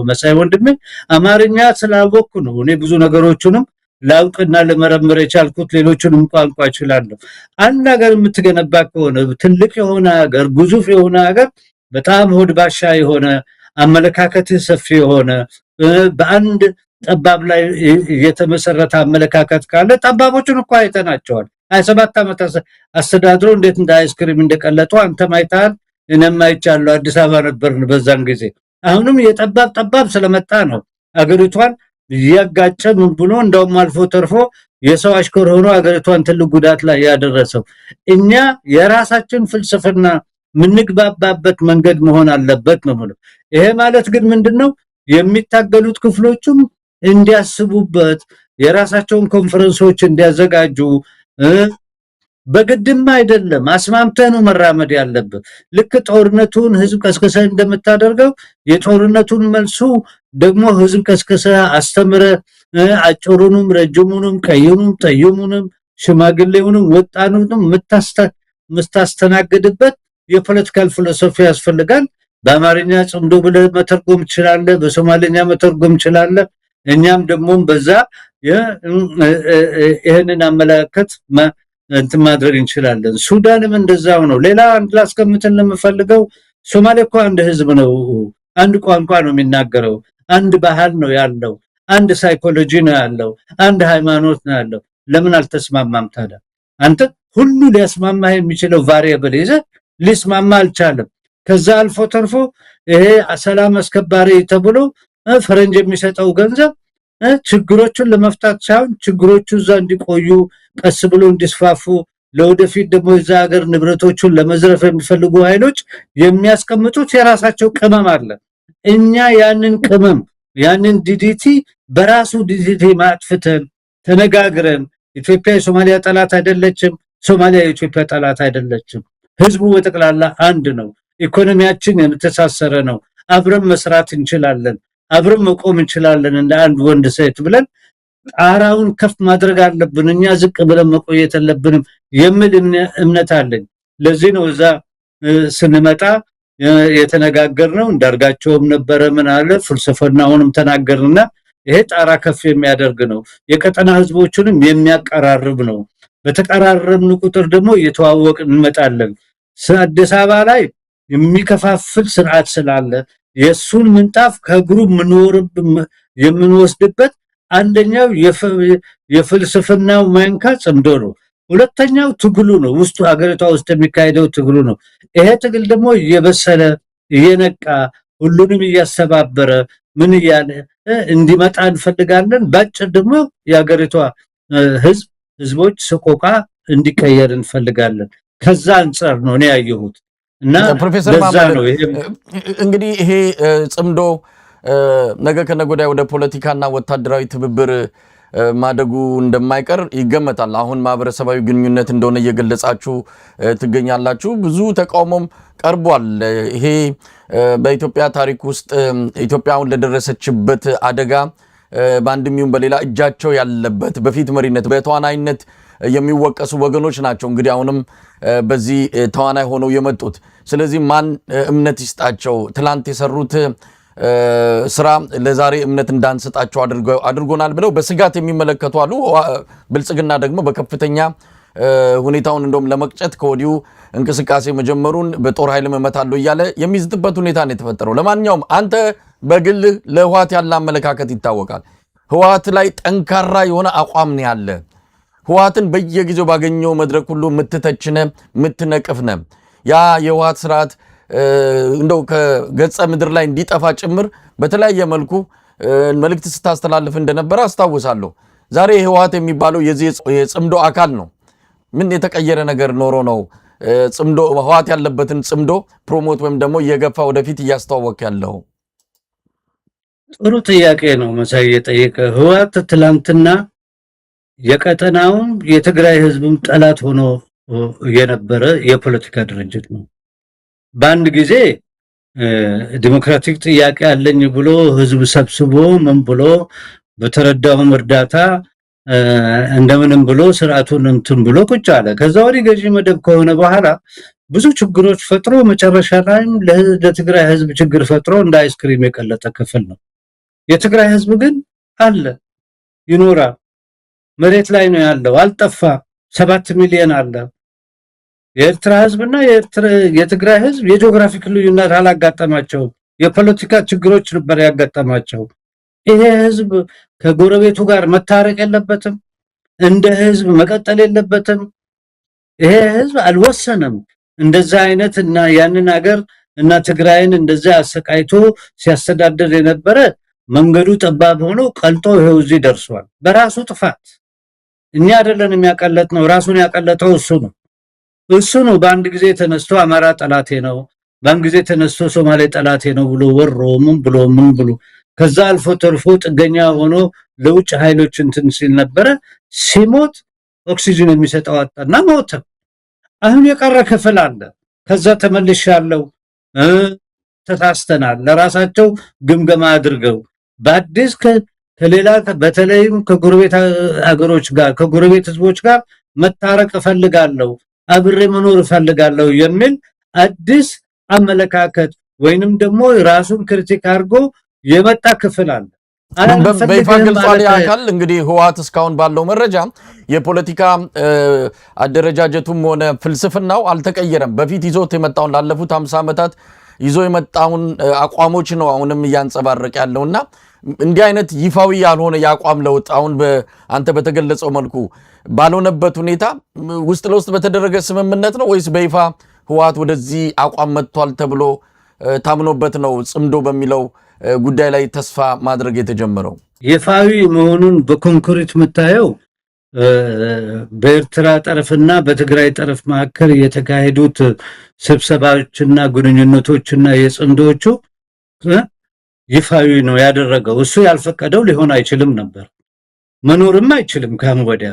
መሳይ ወንድሜ አማርኛ ስላወቅኩ ነው እኔ ብዙ ነገሮችንም ላውቅና ለመረመር የቻልኩት። ሌሎችንም ቋንቋ እችላለሁ። አንድ ሀገር የምትገነባ ከሆነ ትልቅ የሆነ ሀገር ግዙፍ የሆነ ሀገር በጣም ሆድ ባሻ የሆነ አመለካከት ሰፊ የሆነ በአንድ ጠባብ ላይ የተመሰረተ አመለካከት ካለ ጠባቦችን እኮ አይተናቸዋል። 27 ዓመት አስተዳድሮ እንዴት እንደ አይስክሪም እንደቀለጡ አንተም አይተሃል፣ እኔም አይቻለሁ። አዲስ አበባ ነበርን በዛን ጊዜ። አሁንም የጠባብ ስለመጣ ነው አገሪቷን ያጋጨ ምን ብሎ እንደውም አልፎ ተርፎ የሰው አሽከር ሆኖ አገሪቷን ትልቅ ጉዳት ላይ ያደረሰው። እኛ የራሳችን ፍልስፍና ምንግባባበት መንገድ መሆን አለበት ነው ማለት። ይሄ ማለት ግን ምንድነው? የሚታገሉት ክፍሎችም እንዲያስቡበት የራሳቸውን ኮንፈረንሶች እንዲያዘጋጁ በግድም አይደለም አስማምተህ ነው መራመድ ያለበት። ልክ ጦርነቱን ህዝብ ቀስቀሰህ እንደምታደርገው የጦርነቱን መልሱ ደግሞ ህዝብ ቀስቀሰህ አስተምረህ አጭሩንም ረጅሙንም ቀዩንም ጠይሙንም ሽማግሌውንም ወጣኑንም ምታስተናግድበት የፖለቲካል ፊሎሶፊ ያስፈልጋል። በአማርኛ ጽምዶ ብለህ መተርጎም ትችላለህ፣ በሶማሌኛ መተርጎም ትችላለህ። እኛም ደግሞ በዛ ይሄንን አመለካከት እንትን ማድረግ እንችላለን። ሱዳንም እንደዛው ነው። ሌላ አንድ ላስቀምጥን ለምፈልገው ሶማሌ እኮ አንድ ህዝብ ነው፣ አንድ ቋንቋ ነው የሚናገረው፣ አንድ ባህል ነው ያለው፣ አንድ ሳይኮሎጂ ነው ያለው፣ አንድ ሃይማኖት ነው ያለው። ለምን አልተስማማም ታዲያ? አንተ ሁሉ ሊያስማማ የሚችለው ቫሪያብል ይዘህ ሊስማማ አልቻለም። ከዛ አልፎ ተርፎ ይሄ ሰላም አስከባሪ ተብሎ ፈረንጅ የሚሰጠው ገንዘብ ችግሮቹን ለመፍታት ሳይሆን ችግሮቹ እዛ እንዲቆዩ ቀስ ብሎ እንዲስፋፉ ለወደፊት ደግሞ የዛ ሀገር ንብረቶቹን ለመዝረፍ የሚፈልጉ ኃይሎች የሚያስቀምጡት የራሳቸው ቅመም አለ። እኛ ያንን ቅመም ያንን ዲዲቲ በራሱ ዲዲቲ ማጥፍተን ተነጋግረን ኢትዮጵያ የሶማሊያ ጠላት አይደለችም፣ ሶማሊያ የኢትዮጵያ ጠላት አይደለችም። ህዝቡ በጠቅላላ አንድ ነው። ኢኮኖሚያችን የተሳሰረ ነው። አብረን መስራት እንችላለን፣ አብረን መቆም እንችላለን እንደ አንድ ወንድ ሴት ብለን ጣራውን ከፍ ማድረግ አለብን። እኛ ዝቅ ብለን መቆየት የለብንም የሚል እምነት አለኝ። ለዚህ ነው እዛ ስንመጣ የተነጋገርነው። እንዳርጋቸውም ነበረ ምን አለ ፍልስፍናውንም ተናገርና ይሄ ጣራ ከፍ የሚያደርግ ነው፣ የቀጠና ህዝቦችንም የሚያቀራርብ ነው። በተቀራረብን ቁጥር ደግሞ እየተዋወቅን እንመጣለን። አዲስ አበባ ላይ የሚከፋፍል ስርዓት ስላለ የሱን ምንጣፍ ከግሩ የምንወስድበት አንደኛው የፍልስፍናው ማንካ ጽምዶ ነው። ሁለተኛው ትግሉ ነው። ውስጡ ሀገሪቷ ውስጥ የሚካሄደው ትግሉ ነው። ይሄ ትግል ደግሞ እየበሰለ እየነቃ ሁሉንም እያስተባበረ ምን እያለ እንዲመጣ እንፈልጋለን። ባጭር ደግሞ የሀገሪቷ ህዝቦች ሰቆቃ እንዲቀየር እንፈልጋለን። ከዛ አንፃር ነው እኔ ያየሁት እና ፕሮፌሰር ማማድ እንግዲህ ይሄ ጽምዶ ነገ ከነገ ወዲያ ወደ ፖለቲካና ወታደራዊ ትብብር ማደጉ እንደማይቀር ይገመታል። አሁን ማህበረሰባዊ ግንኙነት እንደሆነ እየገለጻችሁ ትገኛላችሁ። ብዙ ተቃውሞም ቀርቧል። ይሄ በኢትዮጵያ ታሪክ ውስጥ ኢትዮጵያ አሁን ለደረሰችበት አደጋ በአንድም ይሁን በሌላ እጃቸው ያለበት በፊት መሪነት በተዋናይነት የሚወቀሱ ወገኖች ናቸው እንግዲህ አሁንም በዚህ ተዋናይ ሆነው የመጡት። ስለዚህ ማን እምነት ይስጣቸው? ትላንት የሰሩት ስራ ለዛሬ እምነት እንዳንሰጣቸው አድርጎናል ብለው በስጋት የሚመለከቱ አሉ። ብልጽግና ደግሞ በከፍተኛ ሁኔታውን እንደውም ለመቅጨት ከወዲሁ እንቅስቃሴ መጀመሩን በጦር ኃይል እመታለሁ እያለ የሚዝትበት ሁኔታ ነው የተፈጠረው። ለማንኛውም አንተ በግል ለህወሓት ያለ አመለካከት ይታወቃል። ህወሓት ላይ ጠንካራ የሆነ አቋም ነው ያለ። ህወሓትን በየጊዜው ባገኘው መድረክ ሁሉ ምትተችነ ምትነቅፍነ ያ የህወሓት ስርዓት እንደው ከገጸ ምድር ላይ እንዲጠፋ ጭምር በተለያየ መልኩ መልእክት ስታስተላልፍ እንደነበረ አስታውሳለሁ። ዛሬ ህወሓት የሚባለው የዚህ የጽምዶ አካል ነው። ምን የተቀየረ ነገር ኖሮ ነው ጽምዶ ህወሓት ያለበትን ጽምዶ ፕሮሞት ወይም ደግሞ እየገፋ ወደፊት እያስተዋወቅ ያለው? ጥሩ ጥያቄ ነው መሳይ የጠየቀ። ህወሓት ትላንትና የቀጠናውም የትግራይ ህዝብም ጠላት ሆኖ የነበረ የፖለቲካ ድርጅት ነው። በአንድ ጊዜ ዲሞክራቲክ ጥያቄ አለኝ ብሎ ህዝብ ሰብስቦ ምን ብሎ በተረዳውም እርዳታ እንደምንም ብሎ ስርዓቱን እንትን ብሎ ቁጭ አለ። ከዛ ወዲህ ገዢ መደብ ከሆነ በኋላ ብዙ ችግሮች ፈጥሮ መጨረሻ ላይም ለትግራይ ህዝብ ችግር ፈጥሮ እንደ አይስክሪም የቀለጠ ክፍል ነው። የትግራይ ህዝብ ግን አለ፣ ይኖራል፣ መሬት ላይ ነው ያለው፣ አልጠፋ። 7 ሚሊዮን አለ። የኤርትራ ህዝብና የትግራይ ህዝብ የጂኦግራፊክ ልዩነት አላጋጠማቸውም። የፖለቲካ ችግሮች ነበር ያጋጠማቸው። ይሄ ህዝብ ከጎረቤቱ ጋር መታረቅ የለበትም፣ እንደ ህዝብ መቀጠል የለበትም። ይሄ ህዝብ አልወሰነም። እንደዛ አይነት እና ያንን ሀገር እና ትግራይን እንደዛ አሰቃይቶ ሲያስተዳድር የነበረ መንገዱ ጠባብ ሆኖ ቀልጦ ይሄው እዚህ ደርሷል። በራሱ ጥፋት እኛ አይደለን የሚያቀለጥ ነው፣ ራሱን ያቀለጠው እሱ ነው። በአንድ ጊዜ ተነስቶ አማራ ጠላቴ ነው፣ በአንድ ጊዜ ተነስቶ ሶማሌ ጠላቴ ነው ብሎ ወሮ ምን ብሎ ከዛ አልፎ ተርፎ ጥገኛ ሆኖ ለውጭ ኃይሎች እንትን ሲል ነበረ። ሲሞት ኦክሲጅን የሚሰጠው አጣና ሞተ። አሁን የቀረ ክፍል አለ። ከዛ ተመልሻለሁ ተሳስተናል ለራሳቸው ግምገማ አድርገው በአዲስ ከሌላ በተለይም ከጎረቤት አገሮች ጋር ከጎረቤት ህዝቦች ጋር መታረቅ እፈልጋለሁ፣ አብሬ መኖር እፈልጋለሁ የሚል አዲስ አመለካከት ወይንም ደግሞ ራሱን ክሪቲክ አድርጎ የመጣ ክፍል አለ። በይፋ ገልጿል። ያካል እንግዲህ ህወሓት እስካሁን ባለው መረጃ የፖለቲካ አደረጃጀቱም ሆነ ፍልስፍናው አልተቀየረም። በፊት ይዞት የመጣውን ላለፉት 50 ዓመታት ይዞ የመጣውን አቋሞች ነው አሁንም እያንጸባረቀ ያለውና እንዲህ አይነት ይፋዊ ያልሆነ የአቋም ለውጥ አሁን አንተ በተገለጸው መልኩ ባልሆነበት ሁኔታ ውስጥ ለውስጥ በተደረገ ስምምነት ነው ወይስ በይፋ ህወሓት ወደዚህ አቋም መጥቷል ተብሎ ታምኖበት ነው ጽምዶ በሚለው ጉዳይ ላይ ተስፋ ማድረግ የተጀመረው? ይፋዊ መሆኑን በኮንክሪት የምታየው በኤርትራ ጠረፍና በትግራይ ጠረፍ መካከል የተካሄዱት ስብሰባዎችና ግንኙነቶችና የጽምዶቹ ይፋዊ ነው ያደረገው። እሱ ያልፈቀደው ሊሆን አይችልም ነበር፣ መኖርም አይችልም። ካም ወዲያ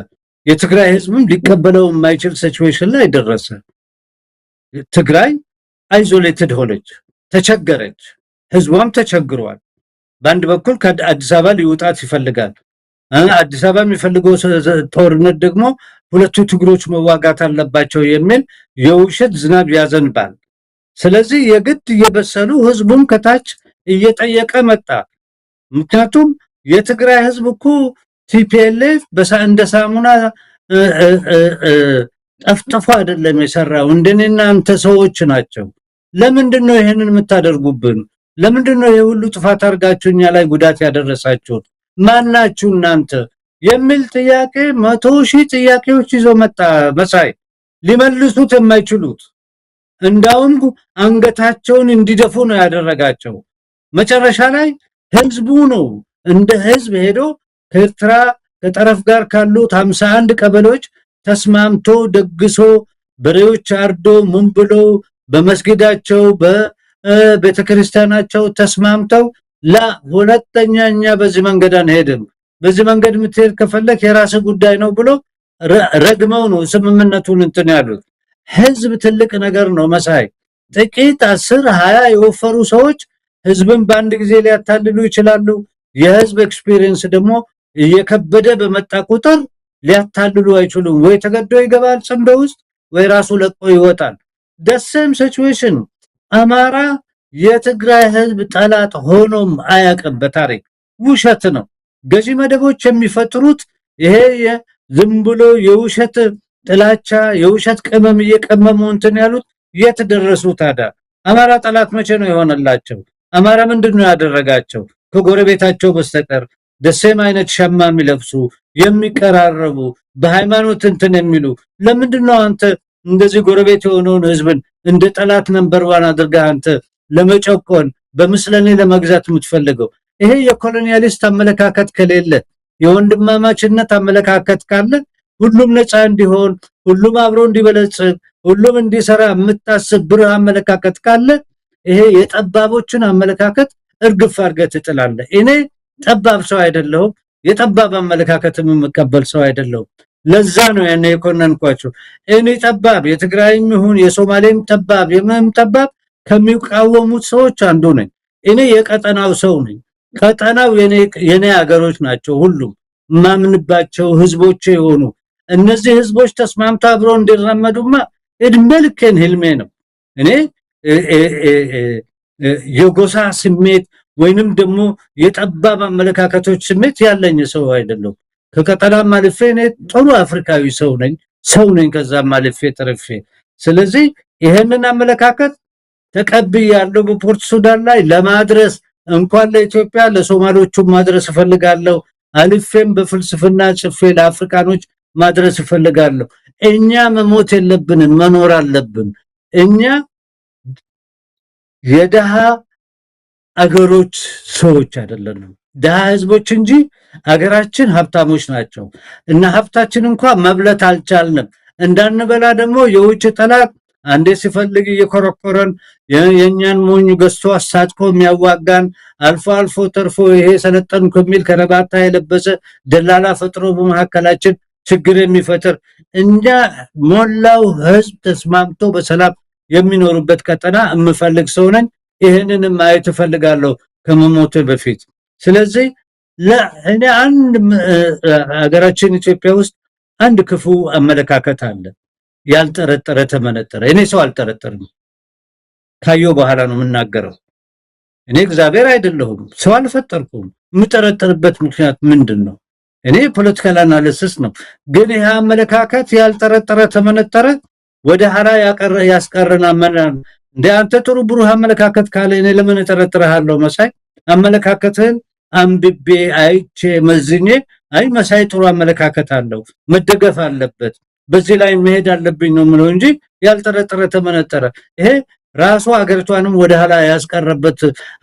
የትግራይ ህዝብም ሊቀበለው የማይችል ሲቹዌሽን ላይ ደረሰ። ትግራይ አይዞሌትድ ሆነች፣ ተቸገረች፣ ህዝቧም ተቸግሯል። በአንድ በኩል ከአዲስ አበባ ሊወጣት ይፈልጋል። አዲስ አበባ የሚፈልገው ጦርነት ደግሞ ሁለቱ ትግሮች መዋጋት አለባቸው የሚል የውሸት ዝናብ ያዘንባል። ስለዚህ የግድ እየበሰሉ ህዝቡም ከታች እየጠየቀ መጣ። ምክንያቱም የትግራይ ህዝብ እኮ ቲፒኤልኤፍ እንደ ሳሙና ጠፍጥፎ አይደለም የሰራው፣ እንደኔና አንተ ሰዎች ናቸው። ለምንድነው ይሄንን የምታደርጉብን? ለምንድነው ይሄ ሁሉ ጥፋት አድርጋችሁ እኛ ላይ ጉዳት ያደረሳችሁት? ማናችሁ እናንተ የሚል ጥያቄ 100,000 ጥያቄዎች ይዞ መጣ። መሳይ ሊመልሱት የማይችሉት እንዳውም አንገታቸውን እንዲደፉ ነው ያደረጋቸው። መጨረሻ ላይ ህዝቡ ነው እንደ ህዝብ ሄዶ ከኤርትራ ከጠረፍ ጋር ካሉት 51 ቀበሌዎች ተስማምቶ ደግሶ በሬዎች አርዶ ምን ብሎ በመስጊዳቸው በቤተክርስቲያናቸው ተስማምተው ለሁለተኛኛ በዚህ መንገድ አንሄድም፣ በዚህ መንገድ ምትሄድ ከፈለክ የራስ ጉዳይ ነው ብሎ ረግመው ነው ስምምነቱን እንትን ያሉት። ህዝብ ትልቅ ነገር ነው መሳይ። ጥቂት 10 20 የወፈሩ ሰዎች ህዝብን በአንድ ጊዜ ሊያታልሉ ይችላሉ። የህዝብ ኤክስፒሪየንስ ደግሞ እየከበደ በመጣ ቁጥር ሊያታልሉ አይችሉም። ወይ ተገዶ ይገባል ጽምዶ ውስጥ ወይ ራሱ ለቆ ይወጣል። ደሰም ሲቹዌሽን አማራ የትግራይ ህዝብ ጠላት ሆኖም አያውቅም በታሪክ። ውሸት ነው ገዢ መደቦች የሚፈጥሩት። ይሄ ዝም ብሎ የውሸት ጥላቻ የውሸት ቅመም እየቀመሙ እንትን ያሉት የት ደረሱ ታዲያ? አማራ ጠላት መቼ ነው የሆነላቸው? አማራ ምንድነው ያደረጋቸው? ከጎረቤታቸው በስተቀር ደሴም አይነት ሸማ የሚለብሱ የሚቀራረቡ በሃይማኖት እንትን የሚሉ ለምንድነው አንተ እንደዚህ ጎረቤት የሆነውን ህዝብን እንደ ጠላት ነምበር 1 አድርገህ አንተ ለመጨቆን በምስለኔ ለመግዛት የምትፈልገው? ይሄ የኮሎኒያሊስት አመለካከት ከሌለ የወንድማማችነት አመለካከት ካለ ሁሉም ነፃ እንዲሆን ሁሉም አብሮ እንዲበለጽግ ሁሉም እንዲሰራ የምታስብ ብሩህ አመለካከት ካለ ይሄ የጠባቦችን አመለካከት እርግፍ አድርገህ ትጥላለህ። እኔ ጠባብ ሰው አይደለሁም፣ የጠባብ አመለካከትም የምቀበል ሰው አይደለሁም። ለዛ ነው ያኔ የኮነንኳቸው። እኔ ጠባብ የትግራይም ይሁን የሶማሌም ጠባብ የምንም ጠባብ ከሚቃወሙት ሰዎች አንዱ ነኝ። እኔ የቀጠናው ሰው ነኝ። ቀጠናው የኔ ሀገሮች ናቸው። ሁሉም ማምንባቸው ህዝቦች የሆኑ እነዚህ ህዝቦች ተስማምተው አብሮ እንዲራመዱማ እድሜ ልኬን ህልሜ ነው። እኔ የጎሳ ስሜት ወይንም ደግሞ የጠባብ አመለካከቶች ስሜት ያለኝ ሰው አይደለም። ከቀጠናም አልፌ እኔ ጥሩ አፍሪካዊ ሰው ነኝ ከዛም አልፌ ተርፌ። ስለዚህ ይሄንን አመለካከት ተቀብያለሁ። በፖርት ሱዳን ላይ ለማድረስ እንኳን ለኢትዮጵያ ለሶማሌዎቹ ማድረስ እፈልጋለሁ። አልፌም በፍልስፍና ጽፌ ለአፍሪካኖች ማድረስ እፈልጋለሁ። እኛ መሞት የለብንም፣ መኖር አለብን። እኛ የደሃ አገሮች ሰዎች አይደለንም፣ ደሃ ህዝቦች እንጂ አገራችን ሀብታሞች ናቸው። እና ሀብታችን እንኳን መብለት አልቻልንም። እንዳንበላ ደግሞ የውጭ ጠላት አንዴ ሲፈልግ እየኮረኮረን የኛን ሞኝ ገዝቶ አሳጥቆ የሚያዋጋን አልፎ አልፎ ተርፎ ይሄ ሰለጠንኩ የሚል ከረባታ የለበሰ ደላላ ፈጥሮ በመካከላችን ችግር የሚፈጥር እንጃ ሞላው ህዝብ ተስማምቶ በሰላም የሚኖርበት ቀጠና የምፈልግ ሰው ነኝ። ይሄንን ማየት እፈልጋለሁ ከመሞቴ በፊት። ስለዚህ ለእኔ አንድ ሀገራችን ኢትዮጵያ ውስጥ አንድ ክፉ አመለካከት አለ። ያልጠረጠረ ተመነጠረ። እኔ ሰው አልጠረጠርም። ካየው በኋላ ነው የምናገረው። እኔ እግዚአብሔር አይደለሁም፣ ሰው አልፈጠርኩም። የምጠረጠርበት ምክንያት ምንድነው? እኔ ፖለቲካል አናሊሲስ ነው። ግን ይሄ አመለካከት ያልጠረጠረ ተመነጠረ ወደ ሐራ ያስቀረና እንደ አንተ ጥሩ ብሩህ አመለካከት ካለ እኔ ለምን እጠረጥርሃለሁ? መሳይ አመለካከትን አንብቤ አይቼ መዝኜ አይ መሳይ ጥሩ አመለካከት አለው መደገፍ አለበት በዚህ ላይ መሄድ አለብኝ ነው ምለው እንጂ ያልጠረጠረ ተመነጠረ። ይሄ ራሱ አገሪቷንም ወደ ኋላ ያስቀረበት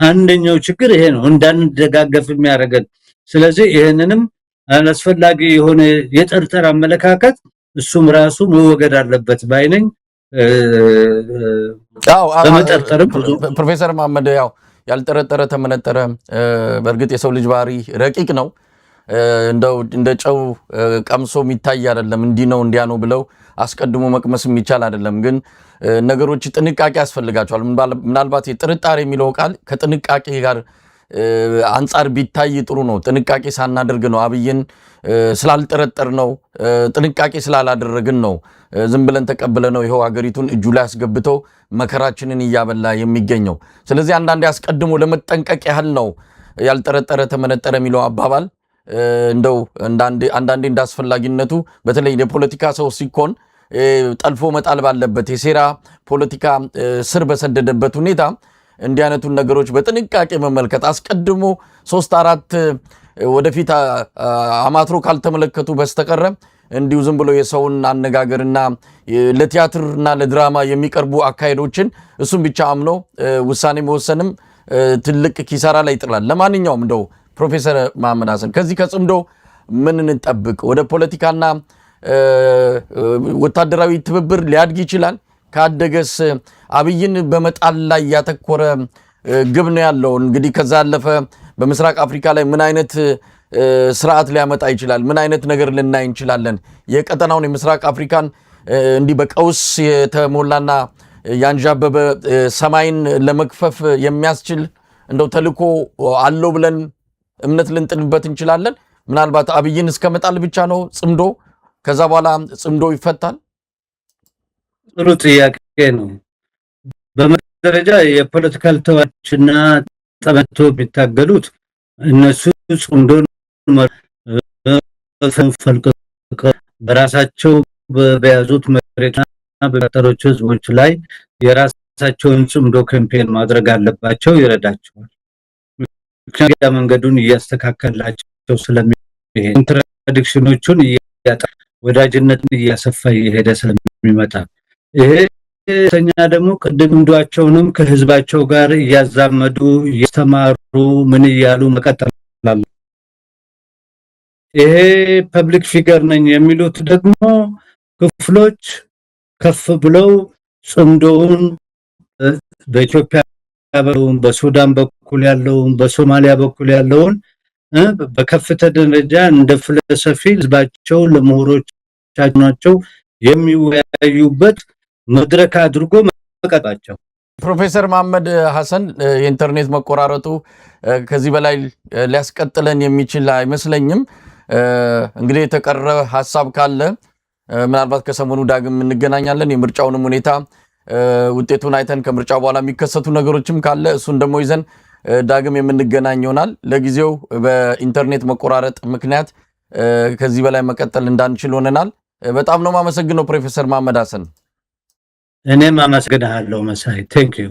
አንደኛው ችግር ይሄ ነው፣ እንዳንደጋገፍ የሚያደርገን። ስለዚህ ይሄንንም አላስፈላጊ የሆነ የጠርጠር አመለካከት እሱም ራሱ መወገድ አለበት ባይነኝ። በመጠርጠርም ፕሮፌሰር መሐመድ ያው ያልጠረጠረ ተመነጠረ በእርግጥ የሰው ልጅ ባህሪ ረቂቅ ነው። እንደው እንደ ጨው ቀምሶ የሚታይ አይደለም። እንዲህ ነው እንዲያ ነው ብለው አስቀድሞ መቅመስ የሚቻል አይደለም። ግን ነገሮች ጥንቃቄ ያስፈልጋቸዋል። ምናልባት የጥርጣሬ የሚለው ቃል ከጥንቃቄ ጋር አንጻር ቢታይ ጥሩ ነው። ጥንቃቄ ሳናደርግ ነው አብይን ስላልጠረጠር ነው ጥንቃቄ ስላላደረግን ነው ዝም ብለን ተቀበለ ነው ይሄው ሀገሪቱን እጁ ላይ አስገብተው መከራችንን እያበላ የሚገኘው። ስለዚህ አንዳንዴ አስቀድሞ ለመጠንቀቅ ያህል ነው ያልጠረጠረ ተመነጠረ የሚለው አባባል። እንደው አንዳንዴ እንዳስፈላጊነቱ በተለይ የፖለቲካ ሰው ሲኮን ጠልፎ መጣል ባለበት የሴራ ፖለቲካ ስር በሰደደበት ሁኔታ እንዲህ አይነቱን ነገሮች በጥንቃቄ መመልከት አስቀድሞ 3-4 ወደፊት አማትሮ ካልተመለከቱ በስተቀረ እንዲሁ ዝም ብሎ የሰውን አነጋገርና ለቲያትርና ለድራማ የሚቀርቡ አካሄዶችን እሱም ብቻ አምኖ ውሳኔ መወሰንም ትልቅ ኪሳራ ላይ ይጥላል። ለማንኛውም እንደው ፕሮፌሰር መሐመድ ሐሰን ከዚህ ከጽምዶ ምን እንጠብቅ? ወደ ፖለቲካና ወታደራዊ ትብብር ሊያድግ ይችላል? ካደገስ አብይን በመጣል ላይ ያተኮረ ግብ ነው ያለው። እንግዲህ ከዛ ያለፈ በምስራቅ አፍሪካ ላይ ምን አይነት ስርዓት ሊያመጣ ይችላል? ምን አይነት ነገር ልናይ እንችላለን? የቀጠናውን የምስራቅ አፍሪካን እንዲህ በቀውስ የተሞላና ያንዣበበ ሰማይን ለመክፈፍ የሚያስችል እንደው ተልኮ አለው ብለን እምነት ልንጥልበት እንችላለን? ምናልባት አብይን እስከ መጣል ብቻ ነው ጽምዶ? ከዛ በኋላ ጽምዶ ይፈታል? ጥሩ ጥያቄ ነው። በመደረጃ የፖለቲካል ተዋችና ጠመቶ የሚታገሉት እነሱ ጽምዶን በራሳቸው በያዙት መሬትና በተሮች ህዝቦች ላይ የራሳቸውን ጽምዶ ካምፔን ማድረግ አለባቸው። ይረዳቸዋል። ምክንያቱም መንገዱን እያስተካከላቸው ስለሚሄድ ኮንትራዲክሽኖቹን ወዳጅነትን እያሰፋ እየሄደ ስለሚመጣ ይሄ ተኛ ደግሞ ቅድምዷቸውንም ከህዝባቸው ጋር እያዛመዱ እያስተማሩ ምን እያሉ መቀጠል አለ። ይሄ ፐብሊክ ፊገር ነኝ የሚሉት ደግሞ ክፍሎች ከፍ ብለው ጽምዶውን በኢትዮጵያ በሱዳን በኩል ያለውን በሶማሊያ በኩል ያለውን በከፍተኛ ደረጃ እንደ ፍልስፍና ህዝባቸው ለምሁሮቻቸው የሚወያዩበት መድረክ አድርጎ መቀጣቸው። ፕሮፌሰር መሐመድ ሐሰን የኢንተርኔት መቆራረጡ ከዚህ በላይ ሊያስቀጥለን የሚችል አይመስለኝም። እንግዲህ የተቀረ ሐሳብ ካለ ምናልባት ከሰሞኑ ዳግም እንገናኛለን። የምርጫውንም ሁኔታ ውጤቱን አይተን ከምርጫው በኋላ የሚከሰቱ ነገሮችም ካለ እሱን ደግሞ ይዘን ዳግም የምንገናኝ ይሆናል። ለጊዜው በኢንተርኔት መቆራረጥ ምክንያት ከዚህ በላይ መቀጠል እንዳንችል ሆነናል። በጣም ነው የማመሰግነው ፕሮፌሰር መሐመድ ሐሰን። እኔም አመሰግናለሁ መሳይ። ቴንክ ዩ